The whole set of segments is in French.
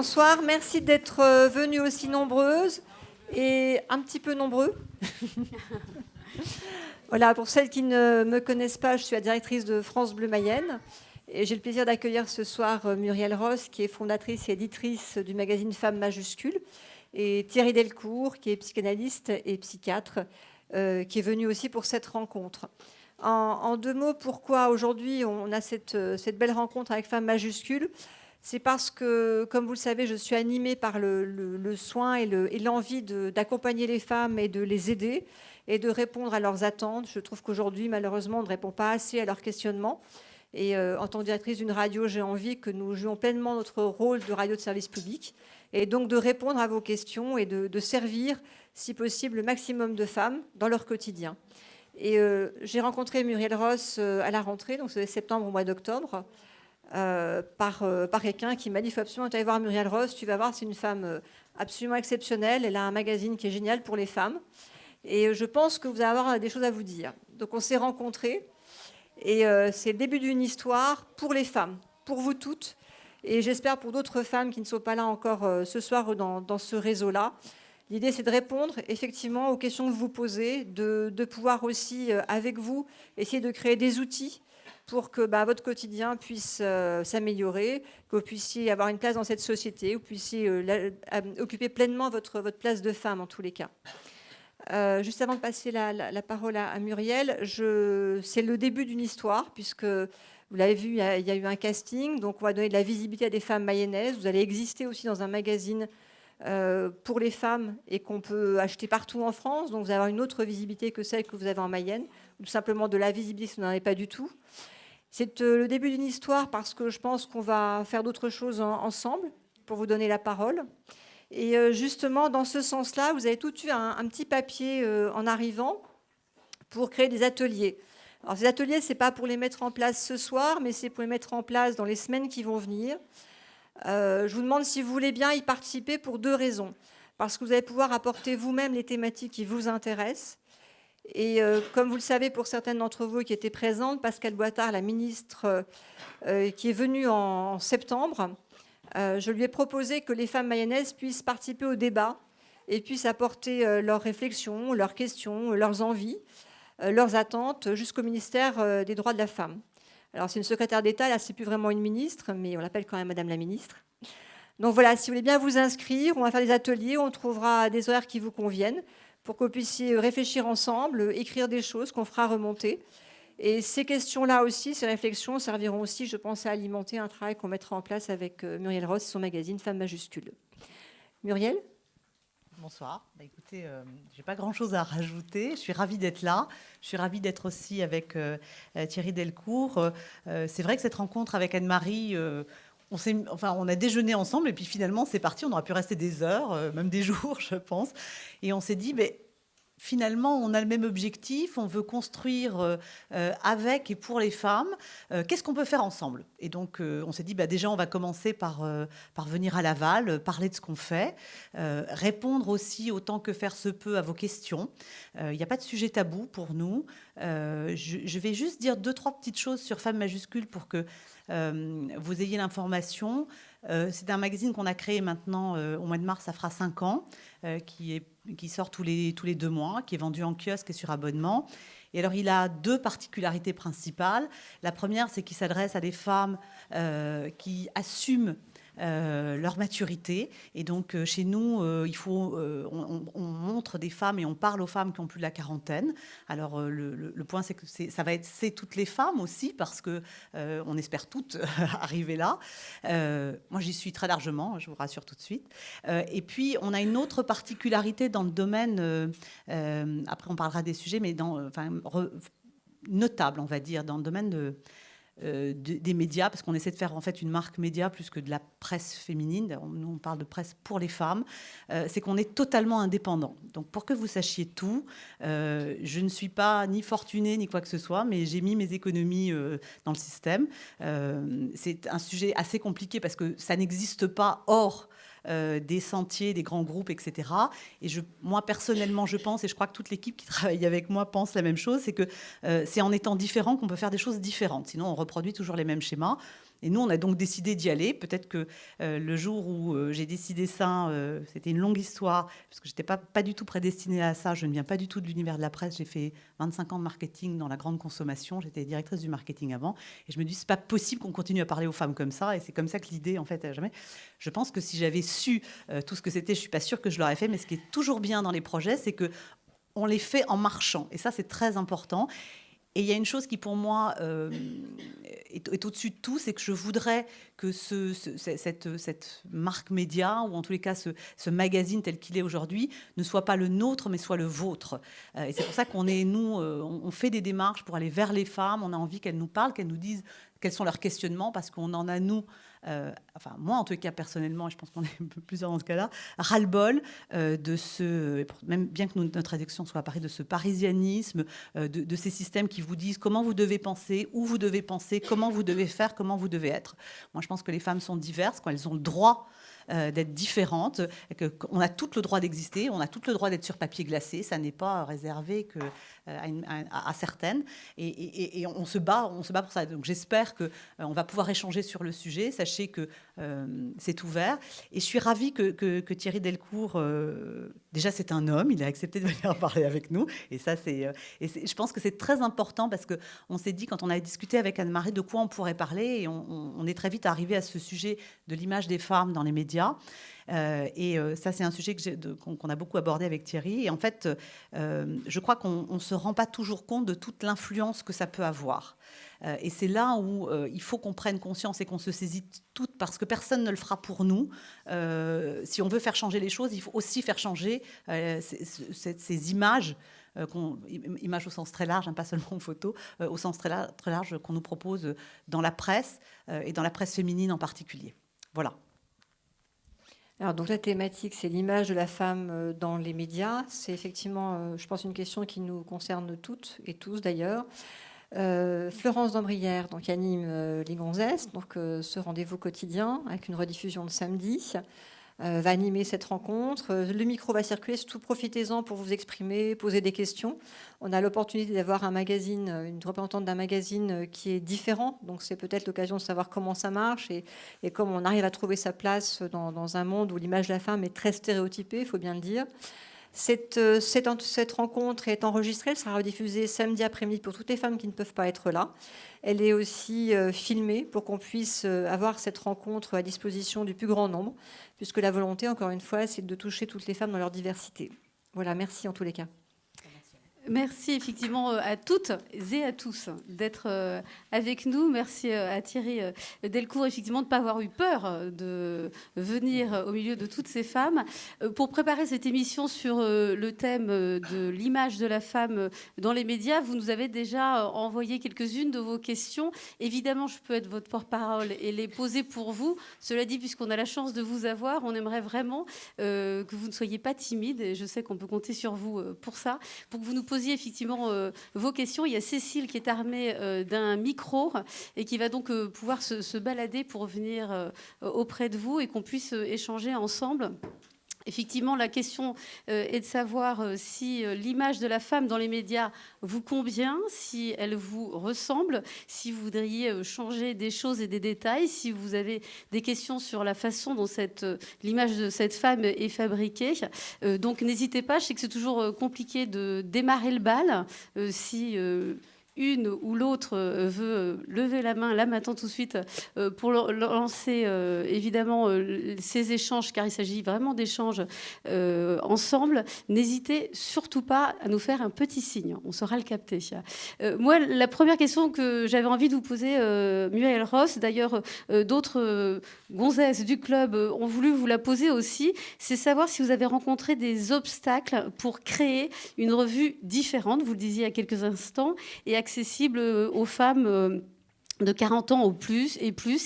Bonsoir, merci d'être venues aussi nombreuses et un petit peu nombreux. Voilà, pour celles qui ne me connaissent pas, je suis la directrice de France Bleu Mayenne et j'ai le plaisir d'accueillir ce soir Muriel Ross, qui est fondatrice et éditrice du magazine Femmes Majuscules, et Thierry Delcourt, qui est psychanalyste et psychiatre, qui est venu aussi pour cette rencontre. En deux mots, pourquoi aujourd'hui on a cette belle rencontre avec Femmes Majuscules ? C'est parce que, comme vous le savez, je suis animée par le soin et l'envie d'accompagner les femmes et de les aider et de répondre à leurs attentes. Je trouve qu'aujourd'hui, malheureusement, on ne répond pas assez à leurs questionnements. Et en tant que directrice d'une radio, j'ai envie que nous jouions pleinement notre rôle de radio de service public et donc de répondre à vos questions et de servir, si possible, le maximum de femmes dans leur quotidien. Et j'ai rencontré Muriel Ross à la rentrée, donc c'est septembre au mois d'octobre, par quelqu'un qui m'a dit: il faut absolument aller voir Muriel Ross, tu vas voir, c'est une femme absolument exceptionnelle, elle a un magazine qui est génial pour les femmes, et je pense que vous allez avoir des choses à vous dire. Donc on s'est rencontrés, et c'est le début d'une histoire pour les femmes, pour vous toutes, et j'espère pour d'autres femmes qui ne sont pas là encore ce soir dans ce réseau-là. L'idée, c'est de répondre effectivement aux questions que vous posez, de pouvoir aussi, avec vous, essayer de créer des outils pour que votre quotidien puisse s'améliorer, que vous puissiez avoir une place dans cette société, que vous puissiez occuper pleinement votre place de femme en tous les cas. Juste avant de passer la parole à Muriel, c'est le début d'une histoire, puisque vous l'avez vu, il y a eu un casting, donc on va donner de la visibilité à des femmes mayennaises. Vous allez exister aussi dans un magazine pour les femmes et qu'on peut acheter partout en France, donc vous allez avoir une autre visibilité que celle que vous avez en Mayenne, ou tout simplement de la visibilité si vous n'en avez pas du tout. C'est le début d'une histoire parce que je pense qu'on va faire d'autres choses ensemble pour vous donner la parole. Et justement, dans ce sens-là, vous avez tout eu un petit papier en arrivant pour créer des ateliers. Alors ces ateliers, ce n'est pas pour les mettre en place ce soir, mais c'est pour les mettre en place dans les semaines qui vont venir. Je vous demande si vous voulez bien y participer pour deux raisons. Parce que vous allez pouvoir apporter vous-même les thématiques qui vous intéressent. Et comme vous le savez, pour certaines d'entre vous qui étaient présentes, Pascale Boitard, la ministre qui est venue en septembre, je lui ai proposé que les femmes mayennaises puissent participer au débat et puissent apporter leurs réflexions, leurs questions, leurs envies, leurs attentes jusqu'au ministère des droits de la femme. Alors c'est une secrétaire d'État, là c'est plus vraiment une ministre, mais on l'appelle quand même Madame la ministre. Donc voilà, si vous voulez bien vous inscrire, on va faire des ateliers, on trouvera des horaires qui vous conviennent pour que vous puissiez réfléchir ensemble, écrire des choses qu'on fera remonter. Et ces questions-là aussi, ces réflexions serviront aussi, je pense, à alimenter un travail qu'on mettra en place avec Muriel Ross et son magazine Femmes Majuscules. Muriel ? Bonsoir. Écoutez, je n'ai pas grand-chose à rajouter. Je suis ravie d'être là. Je suis ravie d'être aussi avec Thierry Delcourt. C'est vrai que cette rencontre avec Anne-Marie, on a déjeuné ensemble et puis finalement, c'est parti. On aurait pu rester des heures, même des jours, je pense. Et on s'est dit, mais finalement, on a le même objectif, on veut construire avec et pour les femmes. Qu'est-ce qu'on peut faire ensemble ? Et donc, on s'est dit, déjà, on va commencer par venir à Laval, parler de ce qu'on fait, répondre aussi autant que faire se peut à vos questions. Il n'y a pas de sujet tabou pour nous. Je vais juste dire 2-3 petites choses sur Femmes Majuscules pour que vous ayez l'information. C'est un magazine qu'on a créé maintenant au mois de mars, ça fera 5 ans, qui sort tous les 2 mois, qui est vendu en kiosque et sur abonnement. Et alors, il a 2 particularités principales. La première, c'est qu'il s'adresse à des femmes qui assument leur maturité. Et donc, chez nous, on montre des femmes et on parle aux femmes qui ont plus de la quarantaine. Alors, le point, c'est que c'est toutes les femmes aussi, parce que on espère toutes arriver là. Moi, j'y suis très largement, je vous rassure tout de suite. Et puis, on a une autre particularité dans le domaine, après on parlera des sujets, mais notable, on va dire, dans le domaine des médias, parce qu'on essaie de faire en fait une marque média plus que de la presse féminine. Nous, on parle de presse pour les femmes. C'est qu'on est totalement indépendant. Donc, pour que vous sachiez tout, je ne suis pas ni fortunée ni quoi que ce soit, mais j'ai mis mes économies dans le système. C'est un sujet assez compliqué parce que ça n'existe pas hors des sentiers, des grands groupes, etc. Et moi, personnellement, je pense, et je crois que toute l'équipe qui travaille avec moi pense la même chose, c'est que c'est en étant différent qu'on peut faire des choses différentes. Sinon, on reproduit toujours les mêmes schémas. Et nous, on a donc décidé d'y aller. Peut-être que le jour où j'ai décidé ça, c'était une longue histoire, parce que je n'étais pas du tout prédestinée à ça. Je ne viens pas du tout de l'univers de la presse. J'ai fait 25 ans de marketing dans la grande consommation. J'étais directrice du marketing avant. Et je me dis, c'est pas possible qu'on continue à parler aux femmes comme ça. Et c'est comme ça que l'idée, en fait, jamais. Je pense que si j'avais su tout ce que c'était, je suis pas sûre que je l'aurais fait. Mais ce qui est toujours bien dans les projets, c'est que on les fait en marchant. Et ça, c'est très important. Et il y a une chose qui, pour moi, est au-dessus de tout, c'est que je voudrais que cette marque média, ou en tous les cas ce magazine tel qu'il est aujourd'hui, ne soit pas le nôtre, mais soit le vôtre. Et c'est pour ça qu'on est, nous, on fait des démarches pour aller vers les femmes. On a envie qu'elles nous parlent, qu'elles nous disent quels sont leurs questionnements, parce qu'on en a, nous, enfin moi en tout cas personnellement, et je pense qu'on est un peu plusieurs dans ce cas-là, ras-le-bol de ce, même bien que notre addiction soit à Paris, de ce parisianisme, de ces systèmes qui vous disent comment vous devez penser, où vous devez penser, comment vous devez faire, comment vous devez être. Moi je pense que les femmes sont diverses, quand elles ont le droit d'être différentes, qu'on a tout le droit d'exister, on a tout le droit d'être sur papier glacé, ça n'est pas réservé que à certaines, et on se bat pour ça. Donc j'espère que on va pouvoir échanger sur le sujet. Sachez que c'est ouvert, et je suis ravie que Thierry Delcourt, déjà c'est un homme, il a accepté de venir parler avec nous, et ça je pense que c'est très important, parce que on s'est dit, quand on a discuté avec Anne-Marie de quoi on pourrait parler, et on est très vite arrivé à ce sujet de l'image des femmes dans les médias. Ça, c'est un sujet qu'on a beaucoup abordé avec Thierry. Et en fait, je crois qu'on ne se rend pas toujours compte de toute l'influence que ça peut avoir. Et c'est là où il faut qu'on prenne conscience et qu'on se saisit toutes, parce que personne ne le fera pour nous. Si on veut faire changer les choses, il faut aussi faire changer ces images, images au sens très large, hein, pas seulement en photo, au sens très large qu'on nous propose dans la presse, et dans la presse féminine en particulier. Voilà. Alors, donc la thématique, c'est l'image de la femme dans les médias. C'est effectivement, je pense, une question qui nous concerne toutes et tous d'ailleurs. Florence Dambrière donc, anime Les Gonzesses, donc, ce rendez-vous quotidien avec une rediffusion le samedi. Va animer cette rencontre. Le micro va circuler, surtout profitez-en pour vous exprimer, poser des questions. On a l'opportunité d'avoir un magazine, une représentante d'un magazine qui est différent, donc c'est peut-être l'occasion de savoir comment ça marche et comment on arrive à trouver sa place dans un monde où l'image de la femme est très stéréotypée, il faut bien le dire. Cette rencontre est enregistrée, elle sera rediffusée samedi après-midi pour toutes les femmes qui ne peuvent pas être là. Elle est aussi filmée pour qu'on puisse avoir cette rencontre à disposition du plus grand nombre, puisque la volonté, encore une fois, c'est de toucher toutes les femmes dans leur diversité. Voilà, merci en tous les cas. Merci effectivement à toutes et à tous d'être avec nous. Merci à Thierry Delcourt effectivement de ne pas avoir eu peur de venir au milieu de toutes ces femmes. Pour préparer cette émission sur le thème de l'image de la femme dans les médias, vous nous avez déjà envoyé quelques-unes de vos questions. Évidemment, je peux être votre porte-parole et les poser pour vous. Cela dit, puisqu'on a la chance de vous avoir, on aimerait vraiment que vous ne soyez pas timide. Et je sais qu'on peut compter sur vous pour ça, pour que vous nous posiez effectivement vos questions. Il y a Cécile qui est armée d'un micro et qui va donc pouvoir se balader pour venir auprès de vous et qu'on puisse échanger ensemble. Effectivement, la question est de savoir si l'image de la femme dans les médias vous convient, si elle vous ressemble, si vous voudriez changer des choses et des détails, si vous avez des questions sur la façon dont l'image de cette femme est fabriquée. Donc n'hésitez pas, je sais que c'est toujours compliqué de démarrer le bal. Si une ou l'autre veut lever la main là maintenant tout de suite pour lancer évidemment ces échanges, car il s'agit vraiment d'échanges ensemble, n'hésitez surtout pas à nous faire un petit signe, on saura le capter. Moi, la première question que j'avais envie de vous poser, Muriel Ross, d'ailleurs d'autres gonzesses du club ont voulu vous la poser aussi, c'est savoir si vous avez rencontré des obstacles pour créer une revue différente, vous le disiez il y a quelques instants, et accessible aux femmes de 40 ans ou plus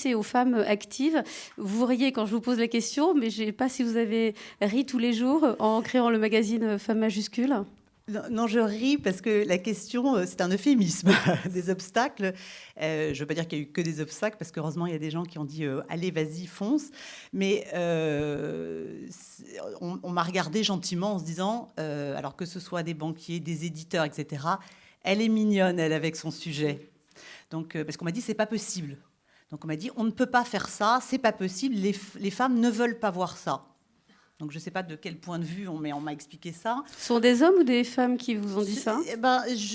et aux femmes actives. Vous riez quand je vous pose la question, mais je ne sais pas si vous avez ri tous les jours en créant le magazine Femmes majuscules. Non, je ris parce que la question, c'est un euphémisme. Des obstacles. Je ne veux pas dire qu'il n'y a eu que des obstacles, parce qu'heureusement, il y a des gens qui ont dit allez, vas-y, fonce. Mais on m'a regardé gentiment en se disant, alors que ce soit des banquiers, des éditeurs, etc., elle est mignonne, elle, avec son sujet. Donc, parce qu'on m'a dit, c'est pas possible. Donc on m'a dit, on ne peut pas faire ça, c'est pas possible, les femmes ne veulent pas voir ça. Donc je ne sais pas de quel point de vue, mais on m'a expliqué ça. Ce sont des hommes ou des femmes qui vous ont dit ça?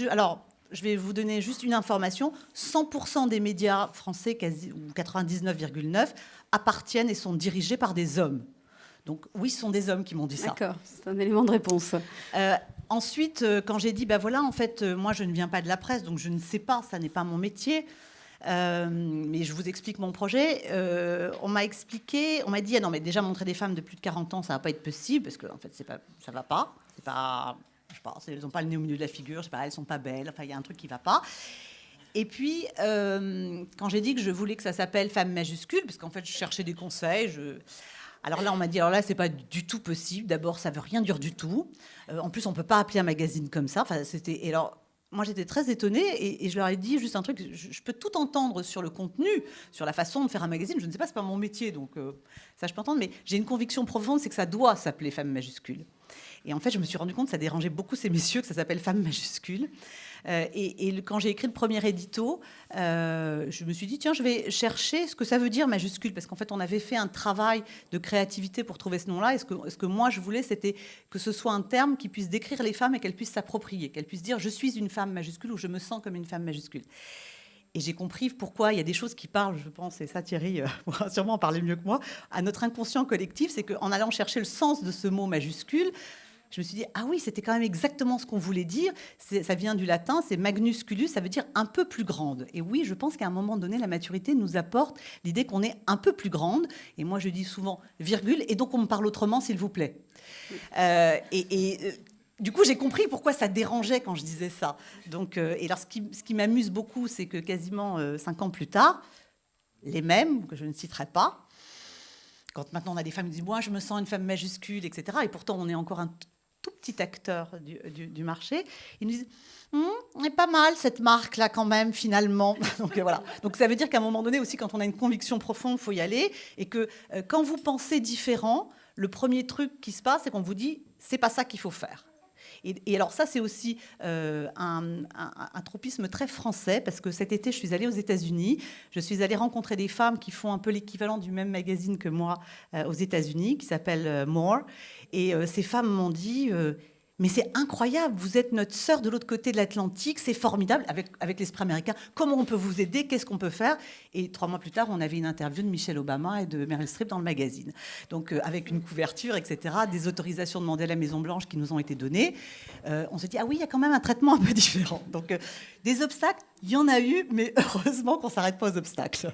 Alors, je vais vous donner juste une information. 100% des médias français, ou 99,9, appartiennent et sont dirigés par des hommes. Donc oui, ce sont des hommes qui m'ont dit ça. D'accord, c'est un élément de réponse. Ensuite, quand j'ai dit, en fait, moi, je ne viens pas de la presse, donc je ne sais pas, ça n'est pas mon métier. Mais je vous explique mon projet. On m'a dit, ah non, mais déjà montrer des femmes de plus de 40 ans, ça va pas être possible, parce que en fait, ça va pas. C'est pas, je sais pas, elles n'ont pas le nez au milieu de la figure, je sais pas, elles sont pas belles. Enfin, il y a un truc qui va pas. Et puis, quand j'ai dit que je voulais que ça s'appelle Femme majuscule, parce qu'en fait, je cherchais des conseils. Alors là, on m'a dit, alors là, c'est pas du tout possible. D'abord, ça veut rien dire du tout. En plus, on peut pas appeler un magazine comme ça. Enfin, et alors, moi, j'étais très étonnée et je leur ai dit juste un truc. Je peux tout entendre sur le contenu, sur la façon de faire un magazine. Je ne sais pas, c'est pas mon métier, donc ça, je peux entendre. Mais j'ai une conviction profonde, c'est que ça doit s'appeler Femme majuscule. Et en fait, je me suis rendu compte que ça dérangeait beaucoup ces messieurs que ça s'appelle Femme majuscule. Quand j'ai écrit le premier édito, je me suis dit, tiens, je vais chercher ce que ça veut dire majuscule, parce qu'en fait, on avait fait un travail de créativité pour trouver ce nom-là. Et ce que moi, je voulais, c'était que ce soit un terme qui puisse décrire les femmes et qu'elles puissent s'approprier, qu'elles puissent dire, je suis une femme majuscule ou je me sens comme une femme majuscule. Et j'ai compris pourquoi il y a des choses qui parlent, je pense, et ça Thierry pourra sûrement en parler mieux que moi, à notre inconscient collectif, c'est qu'en allant chercher le sens de ce mot majuscule, je me suis dit, ah oui, c'était quand même exactement ce qu'on voulait dire. Ça vient du latin, c'est magnusculus, ça veut dire un peu plus grande. Et oui, je pense qu'à un moment donné, la maturité nous apporte l'idée qu'on est un peu plus grande. Et moi, je dis souvent virgule, et donc on me parle autrement, s'il vous plaît. Du coup, j'ai compris pourquoi ça dérangeait quand je disais ça. Donc, et alors, ce qui m'amuse beaucoup, c'est que quasiment 5 ans plus tard, les mêmes, que je ne citerai pas, quand maintenant on a des femmes qui disent « moi, je me sens une femme majuscule », etc., et pourtant on est encore un tout petit acteur du marché, ils nous disent on est pas mal cette marque-là quand même, finalement. Donc voilà. Donc ça veut dire qu'à un moment donné aussi, quand on a une conviction profonde, il faut y aller, et que quand vous pensez différent, le premier truc qui se passe, c'est qu'on vous dit c'est pas ça qu'il faut faire. Et alors ça, c'est aussi un tropisme très français, parce que cet été, je suis allée aux États-Unis. Je suis allée rencontrer des femmes qui font un peu l'équivalent du même magazine que moi aux États-Unis, qui s'appelle More. Et ces femmes m'ont dit... mais c'est incroyable, vous êtes notre sœur de l'autre côté de l'Atlantique, c'est formidable, avec l'esprit américain. Comment on peut vous aider? Qu'est-ce qu'on peut faire? Et 3 mois plus tard, on avait une interview de Michelle Obama et de Meryl Streep dans le magazine. Donc, avec une couverture, etc., des autorisations demandées à la Maison-Blanche qui nous ont été données. On se dit, ah oui, il y a quand même un traitement un peu différent. Donc, des obstacles, il y en a eu, mais heureusement qu'on ne s'arrête pas aux obstacles.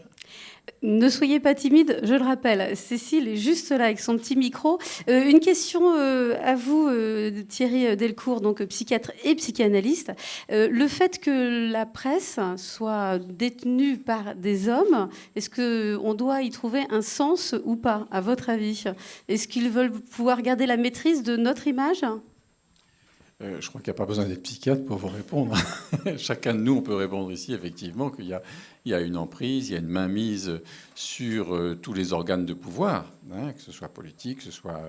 Ne soyez pas timide, je le rappelle. Cécile est juste là avec son petit micro. Une question à vous, Thierry Delcourt, donc psychiatre et psychanalyste. Le fait que la presse soit détenue par des hommes, est-ce qu'on doit y trouver un sens ou pas, à votre avis? Est-ce qu'ils veulent pouvoir garder la maîtrise de notre image? Je crois qu'il n'y a pas besoin d'être psychiatre pour vous répondre. Chacun de nous, on peut répondre ici, effectivement, qu'il y a une emprise, il y a une mainmise sur tous les organes de pouvoir, hein, que ce soit politique, que ce soit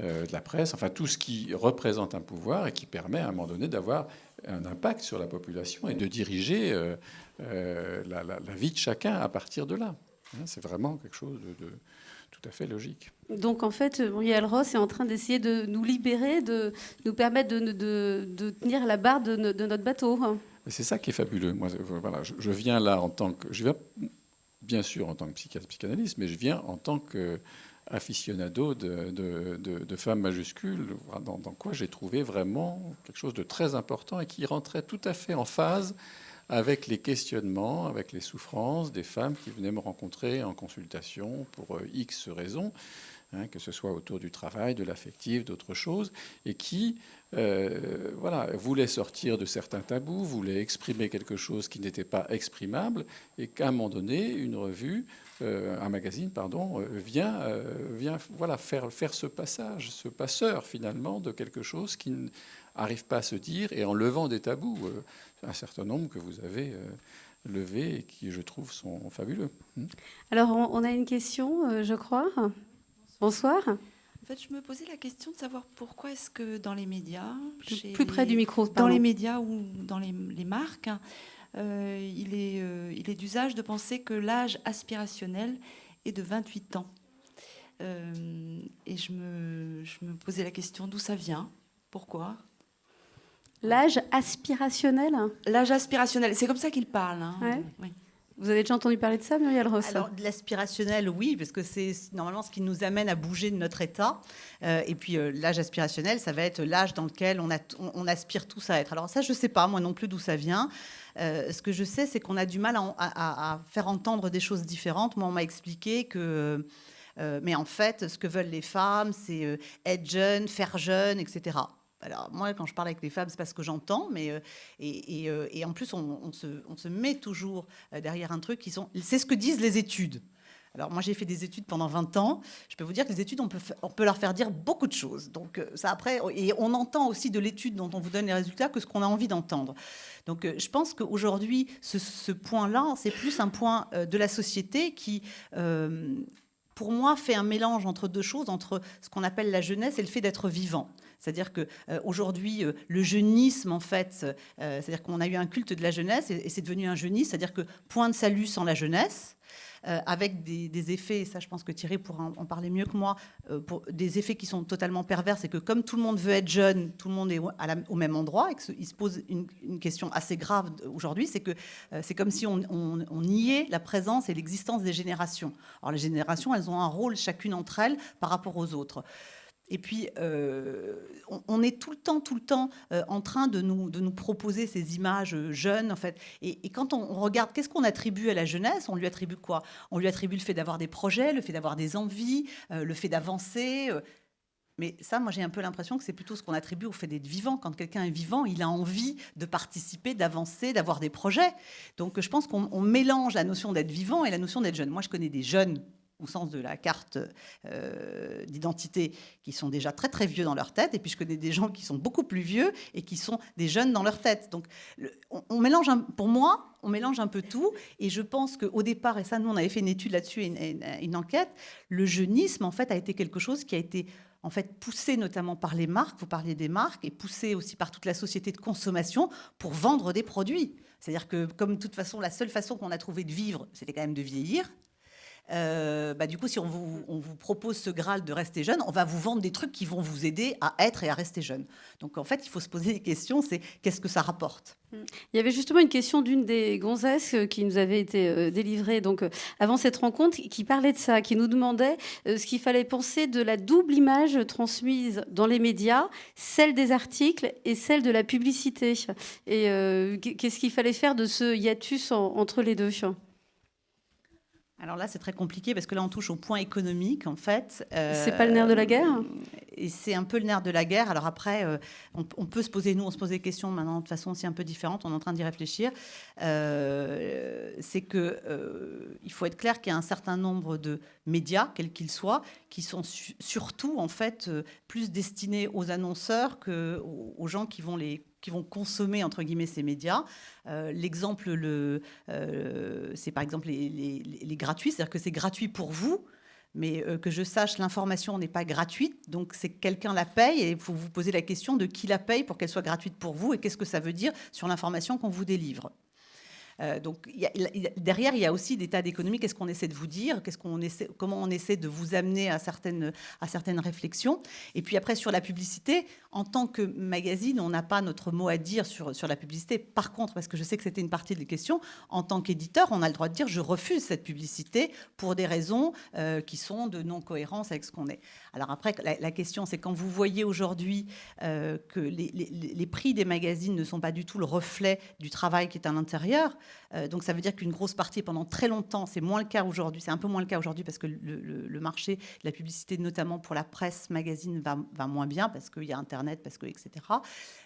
de la presse, enfin tout ce qui représente un pouvoir et qui permet à un moment donné d'avoir un impact sur la population et de diriger la vie de chacun à partir de là. Hein, c'est vraiment quelque chose de tout à fait logique. Donc en fait, Muriel Ross est en train d'essayer de nous libérer, de nous permettre de tenir la barre de notre bateau. Et c'est ça qui est fabuleux. Moi, voilà, je viens là en tant que... Je viens bien sûr en tant que psychiatre, psychanalyste, mais je viens en tant qu'aficionado de femmes majuscules, dans quoi j'ai trouvé vraiment quelque chose de très important et qui rentrait tout à fait en phase avec les questionnements, avec les souffrances des femmes qui venaient me rencontrer en consultation pour X raisons, hein, que ce soit autour du travail, de l'affectif, d'autres choses, et qui voulaient sortir de certains tabous, voulaient exprimer quelque chose qui n'était pas exprimable, et qu'à un moment donné, une revue, un magazine, vient faire ce passage, ce passeur finalement de quelque chose qui n'arrive pas à se dire, et en levant des tabous, un certain nombre que vous avez levés et qui, je trouve, sont fabuleux. Alors, on a une question, je crois. Bonsoir. En fait, je me posais la question de savoir pourquoi est-ce que dans les médias... Plus près du micro, dans les médias ou dans les marques, il est d'usage de penser que l'âge aspirationnel est de 28 ans. Et je me posais la question d'où ça vient, pourquoi. L'âge aspirationnel. L'âge aspirationnel, c'est comme ça qu'il parle. Hein. Ouais. Oui. Vous avez déjà entendu parler de ça, Muriel Ross? Alors, de l'aspirationnel, oui, parce que c'est normalement ce qui nous amène à bouger de notre état. Et puis, l'âge aspirationnel, ça va être l'âge dans lequel on aspire tous à être. Alors ça, je ne sais pas, moi non plus, d'où ça vient. Ce que je sais, c'est qu'on a du mal à faire entendre des choses différentes. Moi, on m'a expliqué que... mais en fait, ce que veulent les femmes, c'est être jeune, faire jeune, etc. Alors moi, quand je parle avec les femmes, c'est pas ce que j'entends, mais et en plus, on se met toujours derrière un truc c'est ce que disent les études. Alors moi, j'ai fait des études pendant 20 ans. Je peux vous dire que les études, on peut leur faire dire beaucoup de choses. Donc ça après, et on entend aussi de l'étude dont on vous donne les résultats que ce qu'on a envie d'entendre. Donc je pense qu'aujourd'hui, ce point-là, c'est plus un point de la société qui pour moi, fait un mélange entre deux choses, entre ce qu'on appelle la jeunesse et le fait d'être vivant. C'est-à-dire qu'aujourd'hui, le jeunisme, en fait, c'est-à-dire qu'on a eu un culte de la jeunesse et c'est devenu un jeunisme, c'est-à-dire que point de salut sans la jeunesse, avec des effets, et ça je pense que Thierry pourra en parler mieux que moi, des effets qui sont totalement pervers, c'est que comme tout le monde veut être jeune, tout le monde est au même endroit, et qu'il se pose une question assez grave aujourd'hui, c'est que c'est comme si on niait la présence et l'existence des générations. Alors les générations, elles ont un rôle chacune entre elles par rapport aux autres. Et puis, on est tout le temps en train de nous proposer ces images jeunes, en fait. Et quand on regarde, qu'est-ce qu'on attribue à la jeunesse? On lui attribue quoi? On lui attribue le fait d'avoir des projets, le fait d'avoir des envies, le fait d'avancer. Mais ça, moi, j'ai un peu l'impression que c'est plutôt ce qu'on attribue au fait d'être vivant. Quand quelqu'un est vivant, il a envie de participer, d'avancer, d'avoir des projets. Donc, je pense qu'on mélange la notion d'être vivant et la notion d'être jeune. Moi, je connais des jeunes au sens de la carte d'identité, qui sont déjà très très vieux dans leur tête, et puis je connais des gens qui sont beaucoup plus vieux et qui sont des jeunes dans leur tête. Donc on mélange, pour moi, on mélange un peu tout, et je pense qu'au départ, et ça nous on avait fait une étude là-dessus, une enquête, le jeunisme en fait a été quelque chose qui a été en fait poussé notamment par les marques, vous parliez des marques, et poussé aussi par toute la société de consommation pour vendre des produits. C'est-à-dire que comme de toute façon, la seule façon qu'on a trouvé de vivre, c'était quand même de vieillir. Du coup, si on vous propose ce Graal de rester jeune, on va vous vendre des trucs qui vont vous aider à être et à rester jeune. Donc, en fait, il faut se poser des questions, c'est qu'est-ce que ça rapporte? Il y avait justement une question d'une des gonzesses qui nous avait été délivrée avant cette rencontre, qui parlait de ça, qui nous demandait ce qu'il fallait penser de la double image transmise dans les médias, celle des articles et celle de la publicité. Et qu'est-ce qu'il fallait faire de ce hiatus entre les deux? Alors là, c'est très compliqué parce que là, on touche au point économique, en fait. C'est pas le nerf de la guerre? Et c'est un peu le nerf de la guerre. Alors après, on peut se poser, nous, on se pose des questions maintenant de façon aussi un peu différente. On est en train d'y réfléchir. C'est qu'il faut être clair qu'il y a un certain nombre de médias, quels qu'ils soient, qui sont surtout, en fait, plus destinés aux annonceurs qu'aux gens qui vont consommer, entre guillemets, ces médias. L'exemple, c'est par exemple les gratuits, c'est-à-dire que c'est gratuit pour vous, mais que je sache, l'information n'est pas gratuite, donc c'est que quelqu'un la paye, et il faut vous poser la question de qui la paye pour qu'elle soit gratuite pour vous, et qu'est-ce que ça veut dire sur l'information qu'on vous délivre. Donc derrière, il y a aussi des tas d'économies. Qu'est-ce qu'on essaie de vous dire? Comment on essaie de vous amener à certaines réflexions? Et puis après, sur la publicité, en tant que magazine, on n'a pas notre mot à dire sur la publicité. Par contre, parce que je sais que c'était une partie des questions, en tant qu'éditeur, on a le droit de dire je refuse cette publicité pour des raisons qui sont de non-cohérence avec ce qu'on est. Alors après, la question, c'est quand vous voyez aujourd'hui que les prix des magazines ne sont pas du tout le reflet du travail qui est à l'intérieur. Donc ça veut dire qu'une grosse partie, pendant très longtemps, c'est moins le cas aujourd'hui, c'est un peu moins le cas aujourd'hui parce que le marché de la publicité, notamment pour la presse magazine, va moins bien parce qu'il y a Internet, etc.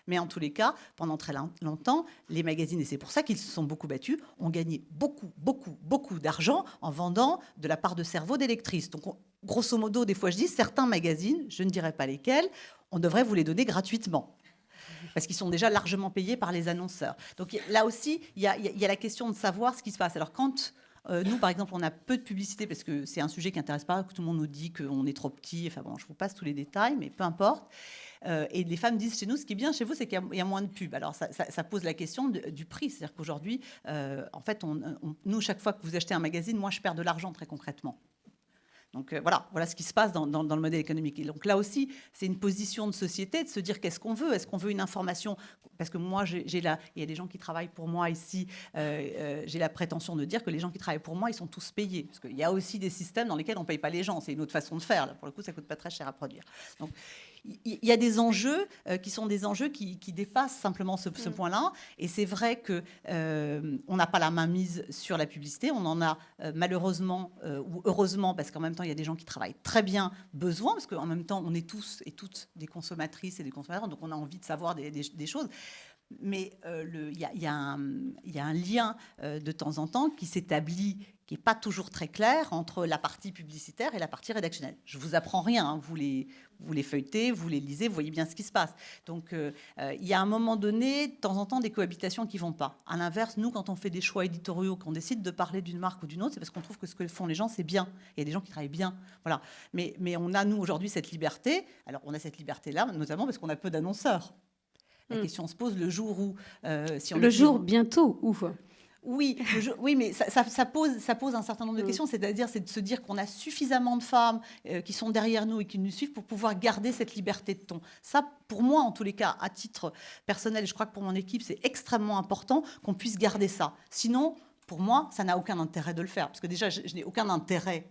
Mais en tous les cas, pendant très longtemps, les magazines, et c'est pour ça qu'ils se sont beaucoup battus, ont gagné beaucoup d'argent en vendant de la part de cerveau des lectrices. Donc grosso modo, des fois je dis, certains magazines, je ne dirais pas lesquels, on devrait vous les donner gratuitement, parce qu'ils sont déjà largement payés par les annonceurs. Donc là aussi, il y a la question de savoir ce qui se passe. Alors quand Nous, par exemple, on a peu de publicité parce que c'est un sujet qui n'intéresse pas, que tout le monde nous dit qu'on est trop petit. Enfin bon, je vous passe tous les détails, mais peu importe. Et les femmes disent chez nous, ce qui est bien chez vous, c'est qu'il y a moins de pubs. Alors ça pose la question du prix. C'est-à-dire qu'aujourd'hui, en fait, nous, chaque fois que vous achetez un magazine, moi, je perds de l'argent très concrètement. Donc voilà ce qui se passe dans le modèle économique. Et donc là aussi, c'est une position de société de se dire qu'est-ce qu'on veut. Est-ce qu'on veut une information? Parce que moi, il y a des gens qui travaillent pour moi ici. J'ai la prétention de dire que les gens qui travaillent pour moi, ils sont tous payés. Parce qu'il y a aussi des systèmes dans lesquels on ne paye pas les gens. C'est une autre façon de faire. Là, pour le coup, ça ne coûte pas très cher à produire. Donc il y a des enjeux qui sont des enjeux qui dépassent simplement ce point-là. Et c'est vrai qu'on n'a pas la main mise sur la publicité. On en a malheureusement ou heureusement, parce qu'en même temps, il y a des gens qui travaillent très bien, besoin, parce qu'en même temps, on est tous et toutes des consommatrices et des consommateurs, donc on a envie de savoir des choses. Mais il y a un lien de temps en temps qui s'établit, qui n'est pas toujours très clair, entre la partie publicitaire et la partie rédactionnelle. Je ne vous apprends rien, hein, vous les feuilletez, vous les lisez, vous voyez bien ce qui se passe. Donc il y a un moment donné, de temps en temps, des cohabitations qui ne vont pas. À l'inverse, nous, quand on fait des choix éditoriaux, qu'on décide de parler d'une marque ou d'une autre, c'est parce qu'on trouve que ce que font les gens, c'est bien. Il y a des gens qui travaillent bien. Voilà. Mais on a, nous, aujourd'hui, cette liberté. Alors on a cette liberté-là, notamment parce qu'on a peu d'annonceurs. La question se pose le jour où... si on bientôt, où oui, mais ça pose un certain nombre de questions. C'est-à-dire, c'est de se dire qu'on a suffisamment de femmes qui sont derrière nous et qui nous suivent pour pouvoir garder cette liberté de ton. Ça, pour moi, en tous les cas, à titre personnel, et je crois que pour mon équipe, c'est extrêmement important qu'on puisse garder ça. Sinon, pour moi, ça n'a aucun intérêt de le faire. Parce que déjà, je n'ai aucun intérêt.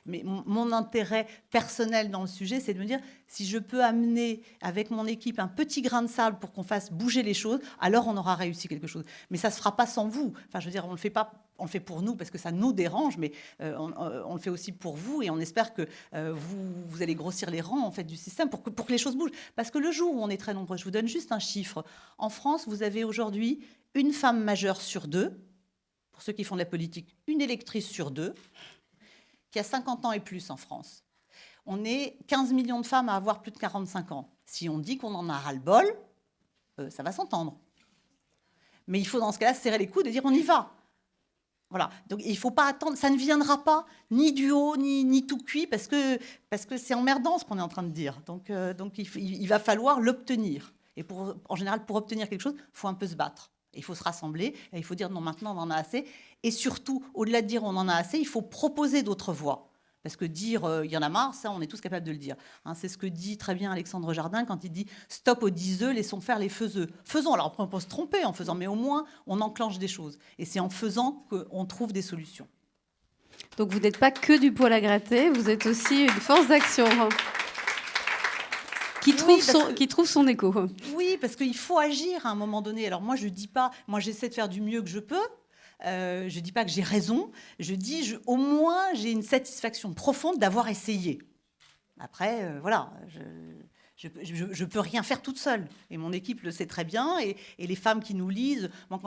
Mais mon intérêt personnel dans le sujet, c'est de me dire, si je peux amener avec mon équipe un petit grain de sable pour qu'on fasse bouger les choses, alors on aura réussi quelque chose. Mais ça ne se fera pas sans vous. Enfin, je veux dire, on le fait pas, on le fait pour nous parce que ça nous dérange, mais on le fait aussi pour vous et on espère que vous allez grossir les rangs en fait, du système pour que les choses bougent. Parce que le jour où on est très nombreux, je vous donne juste un chiffre. En France, vous avez aujourd'hui une femme majeure sur deux, pour ceux qui font de la politique, une électrice sur deux, qui a 50 ans et plus en France. On est 15 millions de femmes à avoir plus de 45 ans. Si on dit qu'on en a ras-le-bol, ça va s'entendre. Mais il faut dans ce cas-là serrer les coudes et dire on y va. Voilà. Donc il ne faut pas attendre, ça ne viendra pas ni du haut, ni tout cuit, parce que c'est emmerdant ce qu'on est en train de dire. Donc il va falloir l'obtenir. Et en général, pour obtenir quelque chose, il faut un peu se battre. Il faut se rassembler, et il faut dire non, maintenant on en a assez. Et surtout, au-delà de dire on en a assez, il faut proposer d'autres voies. Parce que dire il y en a marre, ça on est tous capables de le dire. Hein, c'est ce que dit très bien Alexandre Jardin quand il dit stop aux diseux, laissons faire les faiseux. Faisons, alors après on peut se tromper en faisant, mais au moins on enclenche des choses. Et c'est en faisant qu'on trouve des solutions. Donc vous n'êtes pas que du poil à gratter, vous êtes aussi une force d'action. Qui trouve son écho. Oui, parce qu'il faut agir à un moment donné. Alors moi, je dis pas, moi j'essaie de faire du mieux que je peux. Je dis pas que j'ai raison. Je dis, au moins, j'ai une satisfaction profonde d'avoir essayé. Après, voilà, je peux rien faire toute seule. Et mon équipe le sait très bien. Et les femmes qui nous lisent, moi,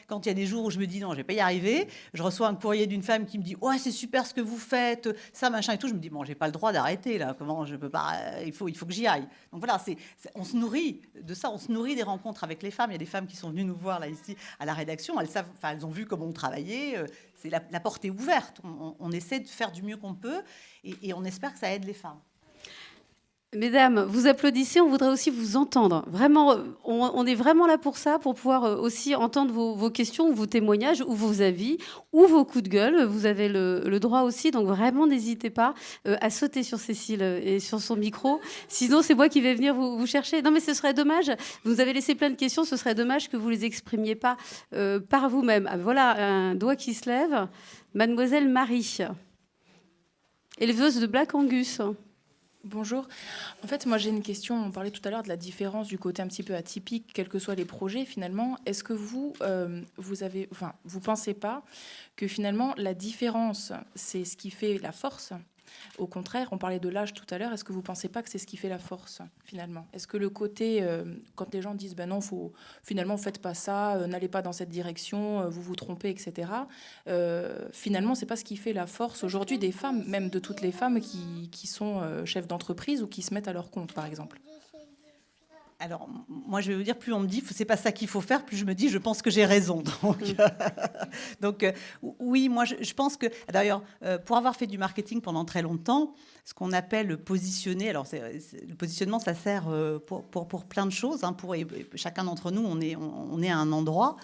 quand il y a des jours où je me dis non, je vais pas y arriver, je reçois un courrier d'une femme qui me dit ouais, c'est super ce que vous faites, ça, machin et tout. Je me dis bon, j'ai pas le droit d'arrêter là. Comment je peux pas? Il faut que j'y aille. Donc voilà, on se nourrit de ça. On se nourrit des rencontres avec les femmes. Il y a des femmes qui sont venues nous voir là ici à la rédaction. Elles ont vu comment on travaillait. C'est la porte est ouverte. On essaie de faire du mieux qu'on peut et on espère que ça aide les femmes. Mesdames, vous applaudissez, on voudrait aussi vous entendre. Vraiment, on est vraiment là pour ça, pour pouvoir aussi entendre vos questions, ou vos témoignages, ou vos avis, ou vos coups de gueule. Vous avez le droit aussi, donc vraiment n'hésitez pas à sauter sur Cécile et sur son micro. Sinon, c'est moi qui vais venir vous chercher. Non, mais ce serait dommage. Vous avez laissé plein de questions, ce serait dommage que vous les exprimiez pas par vous-même. Ah, voilà, un doigt qui se lève. Mademoiselle Marie, éleveuse de Black Angus. Bonjour. En fait, moi, j'ai une question. On parlait tout à l'heure de la différence du côté un petit peu atypique, quels que soient les projets, finalement. Est-ce que vous pensez pas que, finalement, la différence, c'est ce qui fait la force ? Au contraire, on parlait de l'âge tout à l'heure. Est-ce que vous ne pensez pas que c'est ce qui fait la force, finalement ? Est-ce que le côté, quand les gens disent non, finalement, faites pas ça, n'allez pas dans cette direction, vous vous trompez, etc. Finalement, c'est pas ce qui fait la force aujourd'hui des femmes, même de toutes les femmes qui sont chefs d'entreprise ou qui se mettent à leur compte, par exemple. Alors, moi, je vais vous dire, plus on me dit, c'est pas ça qu'il faut faire, plus je me dis, je pense que j'ai raison. Donc, oui, moi, je pense que, d'ailleurs, pour avoir fait du marketing pendant très longtemps, ce qu'on appelle le positionner, alors le positionnement, ça sert pour plein de choses. Hein, chacun d'entre nous, on est à un endroit.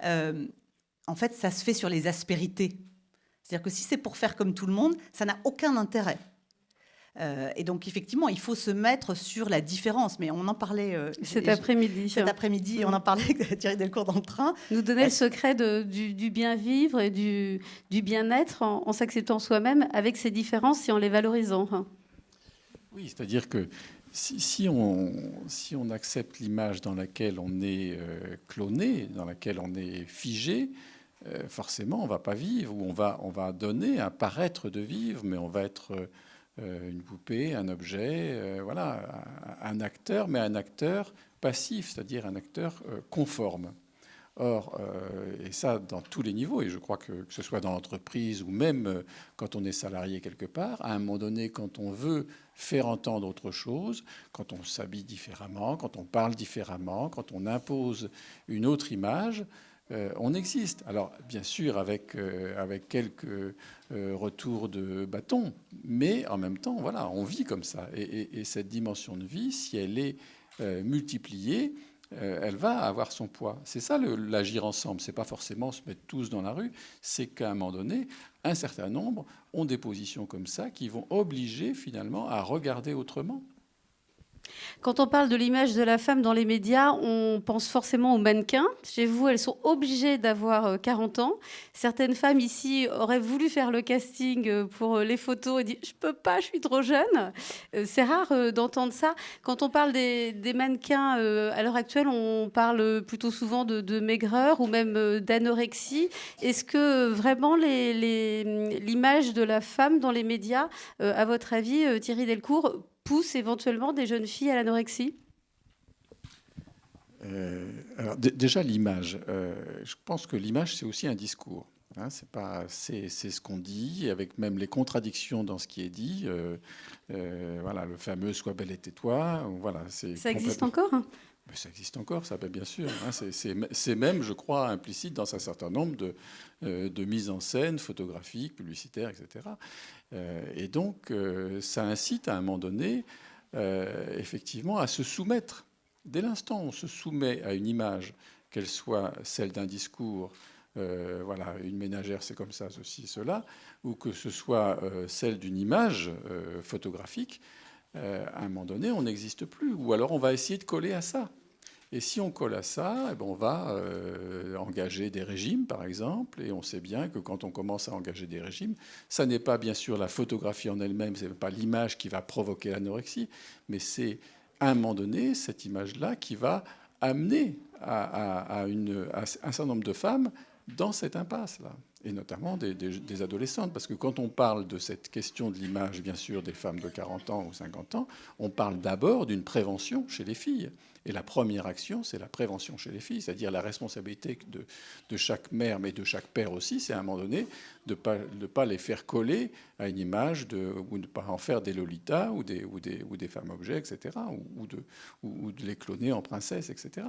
En fait, ça se fait sur les aspérités. C'est-à-dire que si c'est pour faire comme tout le monde, ça n'a aucun intérêt. Et donc, effectivement, il faut se mettre sur la différence. Mais on en parlait cet après-midi. Cet après-midi, on en parlait avec Thierry Delcourt dans le train. Nous donner le secret du bien vivre et du bien-être en s'acceptant soi-même avec ces différences et en les valorisant. Oui, c'est-à-dire que si on accepte l'image dans laquelle on est cloné, dans laquelle on est figé, forcément, on ne va pas vivre, ou on va donner un paraître de vivre, mais on va être une poupée, un objet, voilà, un acteur, mais un acteur passif, c'est-à-dire un acteur conforme. Or, et ça dans tous les niveaux, et je crois que ce soit dans l'entreprise ou même quand on est salarié quelque part, à un moment donné, quand on veut faire entendre autre chose, quand on s'habille différemment, quand on parle différemment, quand on impose une autre image, on existe. Alors, bien sûr, avec quelques retours de bâton, mais en même temps, voilà, on vit comme ça. Et cette dimension de vie, si elle est multipliée, elle va avoir son poids. C'est ça l'agir ensemble. C'est pas forcément se mettre tous dans la rue. C'est qu'à un moment donné, un certain nombre ont des positions comme ça qui vont obliger finalement à regarder autrement. Quand on parle de l'image de la femme dans les médias, on pense forcément aux mannequins. Chez vous, elles sont obligées d'avoir 40 ans. Certaines femmes ici auraient voulu faire le casting pour les photos et disent « je peux pas, je suis trop jeune ». C'est rare d'entendre ça. Quand on parle des mannequins à l'heure actuelle, on parle plutôt souvent de maigreur ou même d'anorexie. Est-ce que vraiment l'image de la femme dans les médias, à votre avis, Thierry Delcourt, pousse éventuellement des jeunes filles à l'anorexie ? Alors, déjà, l'image. Je pense que l'image, c'est aussi un discours. Hein, c'est ce qu'on dit, avec même les contradictions dans ce qui est dit. Voilà, le fameux « sois belle et tais-toi ». Voilà, ça existe encore, hein ? Mais ça existe encore, ça, bien sûr. Hein, c'est même, je crois, implicite dans un certain nombre de mises en scène photographiques, publicitaires, etc. Et donc, ça incite à un moment donné, effectivement, à se soumettre. Dès l'instant où on se soumet à une image, qu'elle soit celle d'un discours, voilà, une ménagère, c'est comme ça, ceci, cela, ou que ce soit celle d'une image photographique, à un moment donné, on n'existe plus. Ou alors, on va essayer de coller à ça. Et si on colle à ça, eh ben on va engager des régimes, par exemple. Et on sait bien que quand on commence à engager des régimes, ça n'est pas bien sûr la photographie en elle-même, ce n'est pas l'image qui va provoquer l'anorexie, mais c'est à un moment donné cette image-là qui va amener à un certain nombre de femmes dans cette impasse-là, et notamment des adolescentes. Parce que quand on parle de cette question de l'image, bien sûr, des femmes de 40 ans ou 50 ans, on parle d'abord d'une prévention chez les filles. Et la première action, c'est la prévention chez les filles, c'est-à-dire la responsabilité de chaque mère, mais de chaque père aussi, c'est à un moment donné de ne pas les faire coller à une image, ou de ne pas en faire des lolitas ou des femmes objets, etc., ou de les cloner en princesses, etc.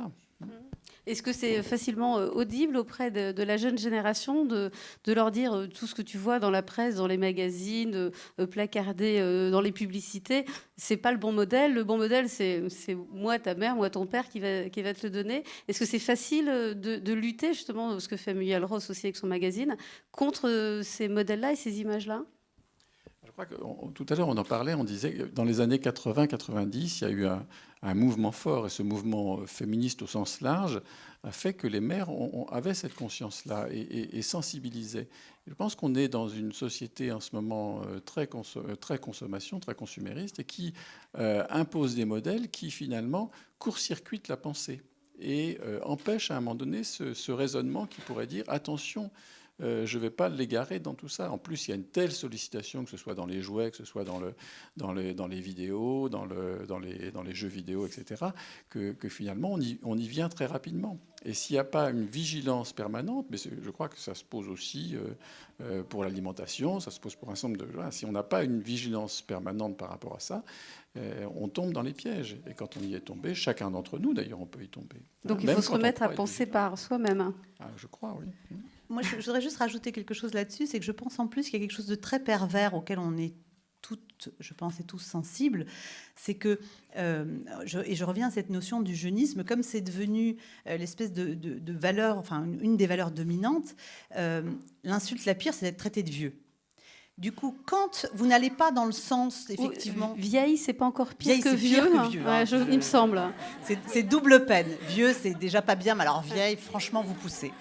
Est-ce que c'est facilement audible auprès de la jeune génération de leur dire tout ce que tu vois dans la presse, dans les magazines, placardé dans les publicités, c'est pas le bon modèle. Le bon modèle, c'est moi, ta mère, moi, ton père qui va te le donner. Est-ce que c'est facile de lutter, justement, ce que fait Muriel Ross aussi avec son magazine, contre ces modèles-là et ces images-là ? Je crois que tout à l'heure, on en parlait, on disait que dans les années 80-90, il y a eu un mouvement fort, et ce mouvement féministe au sens large a fait que les mères avaient cette conscience-là et sensibilisaient. Je pense qu'on est dans une société en ce moment très consommation, très consumériste, et qui impose des modèles qui finalement court-circuitent la pensée et empêchent à un moment donné ce raisonnement qui pourrait dire attention, je ne vais pas l'égarer dans tout ça. En plus, il y a une telle sollicitation, que ce soit dans les jouets, que ce soit dans les vidéos, dans les jeux vidéo, etc., que finalement, on y vient très rapidement. Et s'il n'y a pas une vigilance permanente, mais je crois que ça se pose aussi pour l'alimentation, ça se pose pour un certain nombre de... Voilà, si on n'a pas une vigilance permanente par rapport à ça, on tombe dans les pièges. Et quand on y est tombé, chacun d'entre nous, d'ailleurs, on peut y tomber. Donc il Même faut se quand on remettre à croit être penser vigilant. par soi-même. Ah, je crois, oui. Moi, je voudrais juste rajouter quelque chose là-dessus, c'est que je pense en plus qu'il y a quelque chose de très pervers auquel on est toutes, je pense, et tous sensibles, c'est que, et je reviens à cette notion du jeunisme, comme c'est devenu l'espèce de valeur, enfin une des valeurs dominantes, l'insulte la pire, c'est d'être traité de vieux. Du coup, quand vous n'allez pas dans le sens, effectivement... Vieille, c'est pas encore pire Vieille, que c'est vieux. pire que vieux, hein. Il me semble. C'est double peine. Vieux, c'est déjà pas bien, mais alors vieille, franchement, vous poussez.